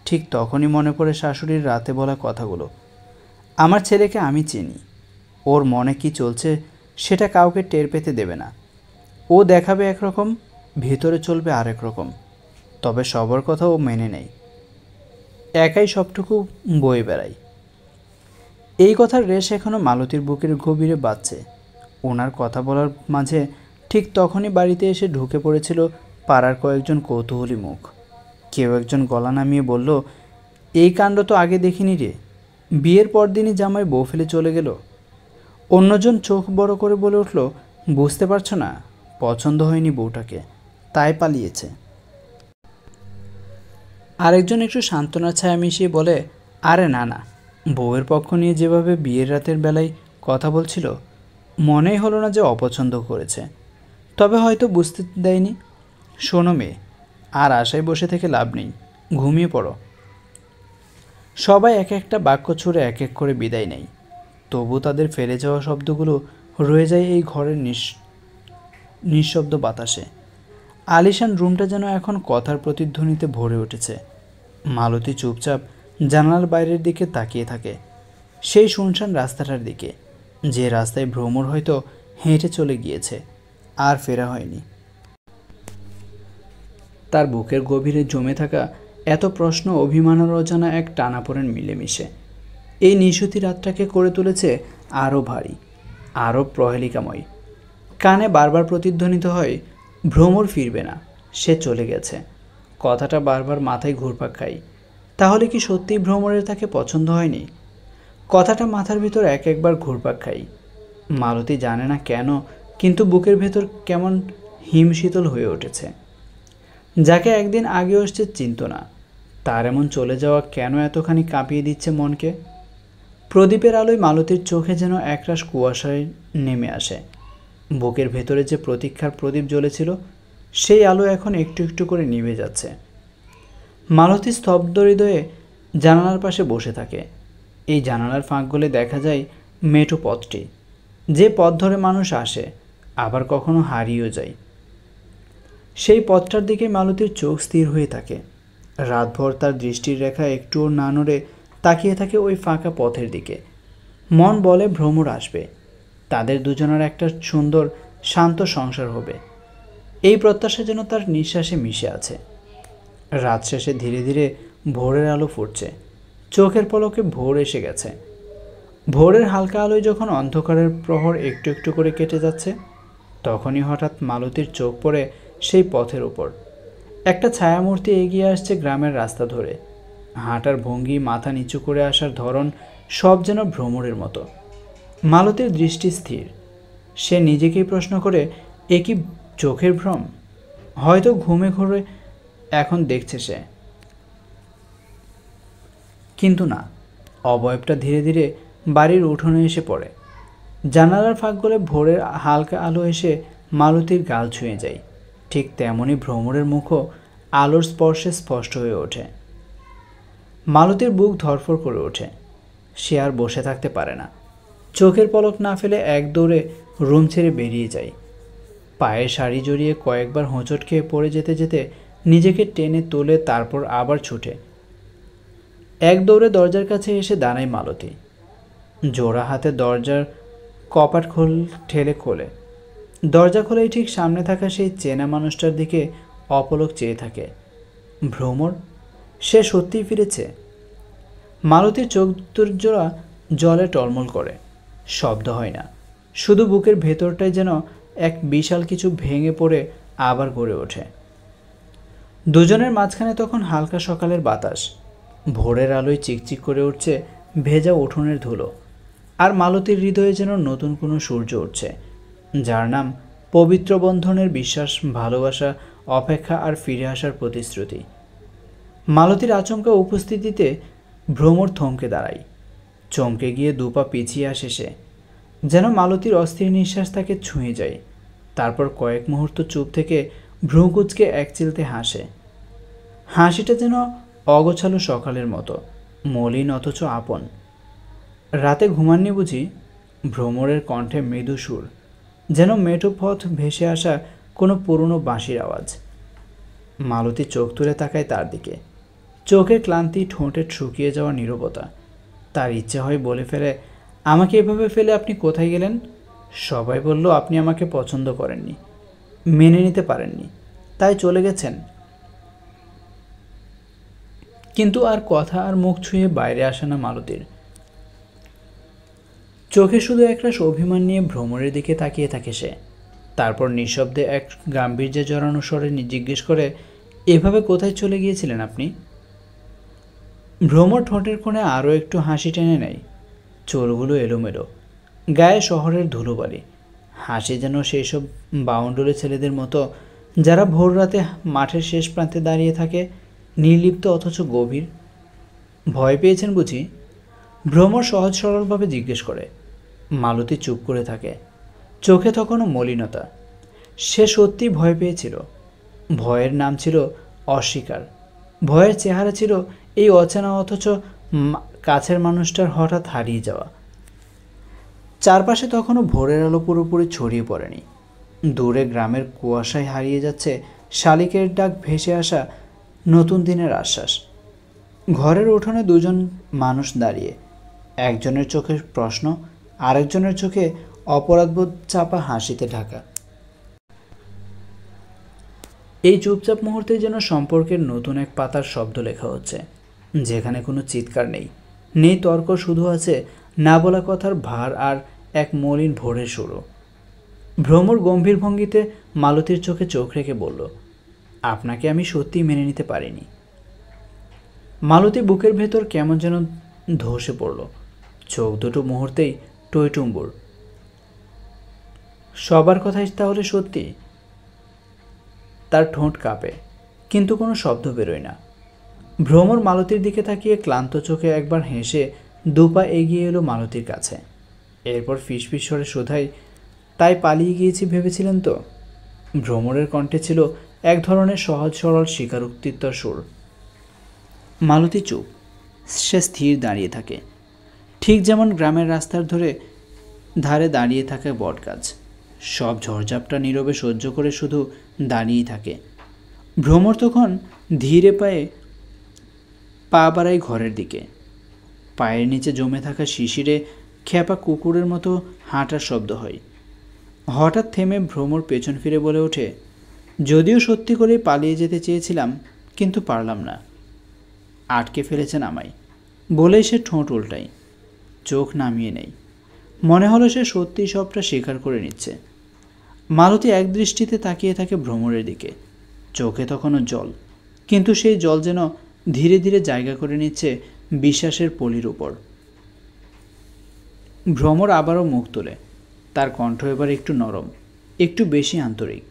ঠিক তখনই মনে পড়ে শাশুড়ির রাতে বলা কথাগুলো। আমার ছেলেকে আমি চিনি, ওর মনে কি চলছে সেটা কাউকে টের পেতে দেবে না। ও দেখাবে একরকম, ভেতরে চলবে আরেক রকম। তবে সবার কথা ও মেনে নেয়, একাই সবটুকু বয়ে বেড়ায়। এই কথার রেশ এখনও মালতীর বুকের গভীরে বাজছে। ওনার কথা বলার মাঝে ঠিক তখনই বাড়িতে এসে ঢুকে পড়েছিল পাড়ার কয়েকজন কৌতূহলী মুখ। কেউ একজন গলা নামিয়ে বলল, এই কাণ্ড তো আগে দেখিনি রে, বিয়ের পরদিনই জামাই বউ ফেলে চলে গেল। অন্যজন চোখ বড় করে বলে উঠল, বুঝতে পারছো না, পছন্দ হয়নি বউটাকে, তাই পালিয়েছে। আরেকজন একটু সান্ত্বনার ছায়া মিশিয়ে বলে, আরে না না, বউয়ের পক্ষ নিয়ে যেভাবে বিয়ের রাতের বেলায় কথা বলছিল, মনেই হলো না যে অপছন্দ করেছে। তবে হয়তো বুঝতে দেয়নি। শোনো মেয়ে, আর আশায় বসে থেকে লাভ নেই, ঘুমিয়ে পড়ো। সবাই এক একটা বাক্য ছুঁড়ে এক এক করে বিদায় নেয়। তবু তাদের ফেলে যাওয়া শব্দগুলো রয়ে যায় এই ঘরের নিঃশব্দ বাতাসে। আলিশান রুমটা যেন এখন কথার প্রতিধ্বনিতে ভরে উঠেছে। মালতী চুপচাপ জানালার বাইরের দিকে তাকিয়ে থাকে, সেই শুনশান রাস্তাটার দিকে, যে রাস্তায় ভ্রমর হয়তো হেঁটে চলে গিয়েছে, আর ফেরা হয়নি। তার বুকের গভীরে জমে থাকা এত প্রশ্ন অভিমানের অজানা এক টানাপোড়েন মিলেমিশে এই নিশুতি রাতটাকে করে তুলেছে আরও ভারী, আরও প্রহেলিকাময়। কানে বারবার প্রতিধ্বনিত হয়, ভ্রমর ফিরবে না, সে চলে গেছে। কথাটা বারবার মাথায় ঘুরপাক খায়। তাহলে কি সত্যিই ভ্রমরের তাকে পছন্দ হয়নি? কথাটা মাথার ভিতর এক একবার ঘুরপাক খায়। মালতী জানে না কেন, কিন্তু বুকের ভেতর কেমন হিমশীতল হয়ে উঠেছে। যাকে একদিন আগেও সে চিনত না, তার এমন চলে যাওয়া কেন এতখানি কাঁপিয়ে দিচ্ছে মনকে? প্রদীপের আলোয় মালতীর চোখে যেন একরাশ কুয়াশায় নেমে আসে। বুকের ভেতরে যে প্রতীক্ষার প্রদীপ জ্বলেছিল, সেই আলো এখন একটু একটু করে নিভে যাচ্ছে। মালতী স্তব্ধ হৃদয়ে জানালার পাশে বসে থাকে। এই জানালার ফাঁক গলে দেখা যায় মেঠো পথটি, যে পথ ধরে মানুষ আসে, আবার কখনো হারিয়েও যায়। সেই পথটার দিকে মালতীর চোখ স্থির হয়ে থাকে। রাতভর তার দৃষ্টির রেখা একটুও না নড়ে তাকিয়ে থাকে ওই ফাঁকা পথের দিকে। মন বলে ভ্রমর আসবে, তাদের দুজনের একটা সুন্দর শান্ত সংসার হবে। এই প্রত্যাশা যেন তার নিঃশ্বাসে মিশে আছে। রাত শেষে ধীরে ধীরে ভোরের আলো ফুটছে, চোখের পলকে ভোর এসে গেছে। ভোরের হালকা আলোয় যখন অন্ধকারের প্রহর একটু একটু করে কেটে যাচ্ছে, তখনই হঠাৎ মালতীর চোখ পড়ে সেই পথের উপর। একটা ছায়ামূর্তি এগিয়ে আসছে গ্রামের রাস্তা ধরে। হাঁটার ভঙ্গি, মাথা নিচু করে আসার ধরন, সব যেন ভ্রমরের মতো। মালতীর দৃষ্টি স্থির। সে নিজেকেই প্রশ্ন করে, এ কি চোখের ভ্রম? হয়তো ঘুমে ঘুরে এখন দেখছে সে। কিন্তু না, অবয়বটা ধীরে ধীরে বাড়ির উঠোনে এসে পড়ে। জানালার ফাঁক গলে ভোরের হালকা আলো এসে মালতীর গাল ছুঁয়ে যায়। ঠিক তেমনই ভ্রমরের মুখও আলোর স্পর্শে স্পষ্ট হয়ে ওঠে। মালতীর বুক ধড়ফড় করে ওঠে। সে আর বসে থাকতে পারে না। চোখের পলক না ফেলে এক দৌড়ে রুম ছেড়ে বেরিয়ে যায়। পায়ে শাড়ি জড়িয়ে কয়েকবার হোঁচট খেয়ে পড়ে যেতে যেতে নিজেকে টেনে তোলে, তারপর আবার ছুটে এক দৌড়ে দরজার কাছে এসে দাঁড়ায় মালতী। জোড়া হাতে দরজার কপাট ঠেলে খোলে। দরজা খোলেই ঠিক সামনে থাকা সেই চেনা মানুষটার দিকে অপলক চেয়ে থাকে। ভ্রমর, সে সত্যিই ফিরেছে। মালতীর চোখ দুজোড়া জলে টলমল করে। শব্দ হয় না, শুধু বুকের ভেতরটায় যেন এক বিশাল কিছু ভেঙে পড়ে আবার গড়ে ওঠে। দুজনের মাঝখানে তখন হালকা সকালের বাতাস, ভোরের আলোয় চিকচিক করে উঠছে ভেজা উঠোনের ধুলো। আর মালতীর হৃদয়ে যেন নতুন কোনো সূর্য উঠছে, যার নাম পবিত্র বন্ধনের বিশ্বাস, ভালোবাসা, অপেক্ষা আর ফিরে আসার প্রতিশ্রুতি। মালতীর আচমকা উপস্থিতিতে ভ্রমর থমকে দাঁড়ায়। চমকে গিয়ে দুপা পিছিয়ে আসে সে, যেন মালতীর অস্থির নিঃশ্বাস তাকে ছুঁয়ে যায়। তারপর কয়েক মুহূর্ত চুপ থেকে ভ্রুকুঁচকে একচিলতে হাসে। হাসিটা যেন অগোছালো সকালের মতো, মলিন অথচ আপন। রাতে ঘুমাননি বুঝি? ভ্রমরের কণ্ঠে মৃদু সুর, যেন মেঠো পথ ভেসে আসা কোনো পুরনো বাঁশির আওয়াজ। মালতী চোখ তুলে তাকায় তার দিকে। চোখের ক্লান্তি, ঠোঁটে শুকিয়ে যাওয়া নীরবতা। তার ইচ্ছে হয় বলে ফেলে, আমাকে এভাবে ফেলে আপনি কোথায় গেলেন? সবাই বলল আপনি আমাকে পছন্দ করেননি, মেনে নিতে পারেননি, তাই চলে গেছেন। কিন্তু আর কথা আর মুখ ছুঁয়ে বাইরে আসে না মালতীর। চোখে শুধু একরাশ অভিমান নিয়ে ভ্রমরের দিকে তাকিয়ে থাকে সে। তারপর নিঃশব্দে এক গাম্ভীর্যে জড়ানো স্বরে জিজ্ঞেস করে, এভাবে কোথায় চলে গিয়েছিলেন আপনি? ভ্রমর ঠোঁটের কোণে আরও একটু হাসি টেনে নেয়। চুলগুলো এলোমেলো, গায়ে শহরের ধুলোবালি, হাসি যেন সেই সব বাউন্ডুলে ছেলেদের মতো যারা ভোর রাতে মাঠের শেষ প্রান্তে দাঁড়িয়ে থাকে, নির্লিপ্ত অথচ গভীর। ভয় পেয়েছেন বুঝি? ভ্রমর সহজ সরলভাবে জিজ্ঞেস করে। মালতী চুপ করে থাকে, চোখে তখনও মলিনতা। সে সত্যি ভয় পেয়েছিল। ভয়ের নাম ছিল অস্বীকার। ভয়ের চেহারা ছিল এই অচেনা অথচ কাছের মানুষটার হঠাৎ হারিয়ে যাওয়া। চারপাশে তখনও ভোরের আলো পুরোপুরি ছড়িয়ে পড়েনি। দূরে গ্রামের কুয়াশায় হারিয়ে যাচ্ছে শালিকের ডাক, ভেসে আসা নতুন দিনের আশ্বাস। ঘরের উঠোনে দুজন মানুষ দাঁড়িয়ে, একজনের চোখে প্রশ্ন, আরেকজনের চোখে অপরাধবোধ চাপা হাসিতে ঢাকা। এই চুপচাপ মুহূর্তে যেন সম্পর্কের নতুন এক পাতার শব্দ লেখা হচ্ছে, যেখানে কোনো চিৎকার নেই, নেই তর্ক, শুধু আছে না বলা কথার ভার আর এক মলিন ভোরের শুরু। ভ্রমর গম্ভীর ভঙ্গিতে মালতীর চোখে চোখ রেখে বলল, আপনাকে আমি সত্যিই মেনে নিতে পারিনি। মালতী বুকের ভেতর কেমন যেন ধসে পড়ল, চোখ দুটো মুহূর্তেই টইটুম্বুর। সবার কথাই তাহলে সত্যি? তার ঠোঁট কাঁপে, কিন্তু কোনো শব্দ বেরোয় না। ভ্রমর মালতীর দিকে তাকিয়ে ক্লান্ত চোখে একবার হেসে দুপা এগিয়ে এলো মালতীর কাছে। এরপর ফিসফিস স্বরে শোধাই, তাই পালিয়ে গিয়েছি ভেবেছিলেন তো? ভ্রমরের কণ্ঠে ছিল এক ধরনের সহজ সরল স্বীকারোক্তির সুর। মালতী চুপ। সে স্থির দাঁড়িয়ে থাকে, ঠিক যেমন গ্রামের রাস্তার ধারে দাঁড়িয়ে থাকে বটগাছ, সব ঝড়ঝাপটা নীরবে সহ্য করে শুধু দাঁড়িয়েই থাকে। ভ্রমর তখন ধীরে পায়ে পা বাড়ায় ঘরের দিকে। পায়ের নিচে জমে থাকা শিশিরে খ্যাপা কুকুরের মতো হাঁটার শব্দ হয়। হঠাৎ থেমে ভ্রমর পেছন ফিরে বলে ওঠে, যদিও সত্যি করেই পালিয়ে যেতে চেয়েছিলাম, কিন্তু পারলাম না। আটকে ফেলেছেন আমায়। বলেই সে ঠোঁট উল্টায়, চোখ নামিয়ে নেই। মনে হলো সে সত্যিই সবটা স্বীকার করে নিচ্ছে। মালতী এক দৃষ্টিতে তাকিয়ে থাকে ভ্রমরের দিকে, চোখে তখনও জল, কিন্তু সেই জল যেন ধীরে ধীরে জায়গা করে নিচ্ছে বিশ্বাসের পলির উপর। ভ্রমর আবারও মুখ তোলে, তার কণ্ঠ এবার একটু নরম, একটু বেশি আন্তরিক।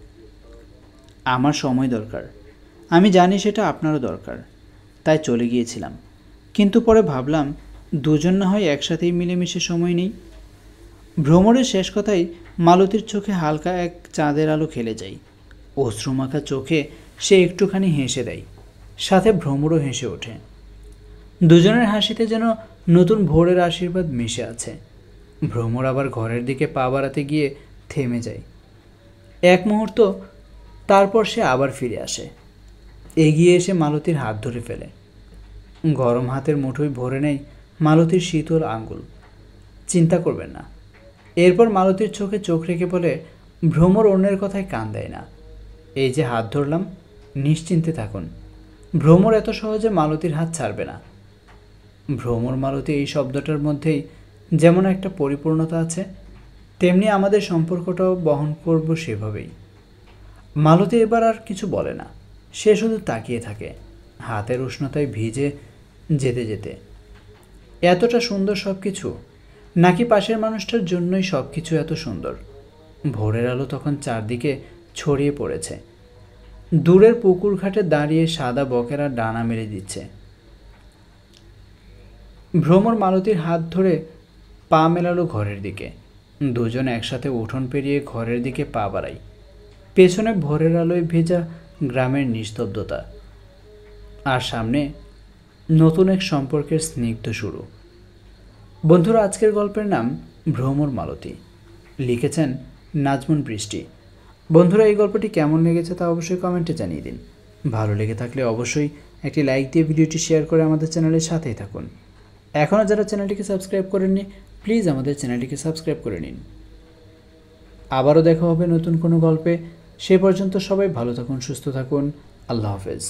আমার সময় দরকার, আমি জানি সেটা আপনারও দরকার, তাই চলে গিয়েছিলাম। কিন্তু পরে ভাবলাম দুজন না হয় একসাথেই মিলেমিশে সময় নেই। ভ্রমরের শেষ কথাই মালতীর চোখে হালকা এক চাঁদের আলো খেলে যায়। অশ্রুমাখা চোখে সে একটুখানি হেসে দেয়, সাথে ভ্রমরও হেসে ওঠে। দুজনের হাসিতে যেন নতুন ভোরের আশীর্বাদ মিশে আছে। ভ্রমর আবার ঘরের দিকে পা বাড়াতে গিয়ে থেমে যায় এক মুহূর্ত, তারপর সে আবার ফিরে আসে, এগিয়ে এসে মালতীর হাত ধরে ফেলে। গরম হাতের মুঠোয় ভরে নেয় মালতীর শীতল আঙ্গুল। চিন্তা করবেন না। এরপর মালতীর চোখে চোখ রেখে বলে, ভ্রমর অন্যের কথায় কান দেয় না। এই যে হাত ধরলাম, নিশ্চিন্তে থাকুন, ভ্রমর এত সহজে মালতীর হাত ছাড়বে না। ভ্রমর মালতী এই শব্দটার মধ্যেই যেমন একটা পরিপূর্ণতা আছে, তেমনি আমাদের সম্পর্কটাও বহন করব সেভাবেই। মালতী এবার আর কিছু বলে না, সে শুধু তাকিয়ে থাকে, হাতের উষ্ণতায় ভিজে যেতে যেতে। এতটা সুন্দর সব কিছু, নাকি পাশের মানুষটার জন্যই সব কিছু এত সুন্দর? ভোরের আলো তখন চারদিকে ছড়িয়ে পড়েছে। দূরের পুকুর ঘাটে দাঁড়িয়ে সাদা বকেরা ডানা মেলে দিচ্ছে। ভ্রমর মালতীর হাত ধরে পা মেলালো ঘরের দিকে। দুজন একসাথে উঠোন পেরিয়ে ঘরের দিকে পা বাড়াই। পেছনে ভোরের আলোয় ভেজা গ্রামের নিস্তব্ধতা, আর সামনে নতুন এক সম্পর্কের স্নিগ্ধ শুরু। বন্ধুরা, আজকের গল্পের নাম ভ্রমর মালতী, লিখেছেন নাজমুন বৃষ্টি। বন্ধুরা, এই গল্পটি কেমন লেগেছে তা অবশ্যই কমেন্টে জানিয়ে দিন। ভালো লেগে থাকলে অবশ্যই একটি লাইক দিয়ে ভিডিওটি শেয়ার করে আমাদের চ্যানেলের সাথেই থাকুন। এখনও যারা চ্যানেলটিকে সাবস্ক্রাইব করেননি, প্লিজ আমাদের চ্যানেলটিকে সাবস্ক্রাইব করে নিন। আবারও দেখা হবে নতুন কোনো গল্পে। সে পর্যন্ত সবাই ভালো থাকুন, সুস্থ থাকুন। আল্লাহ হাফেজ।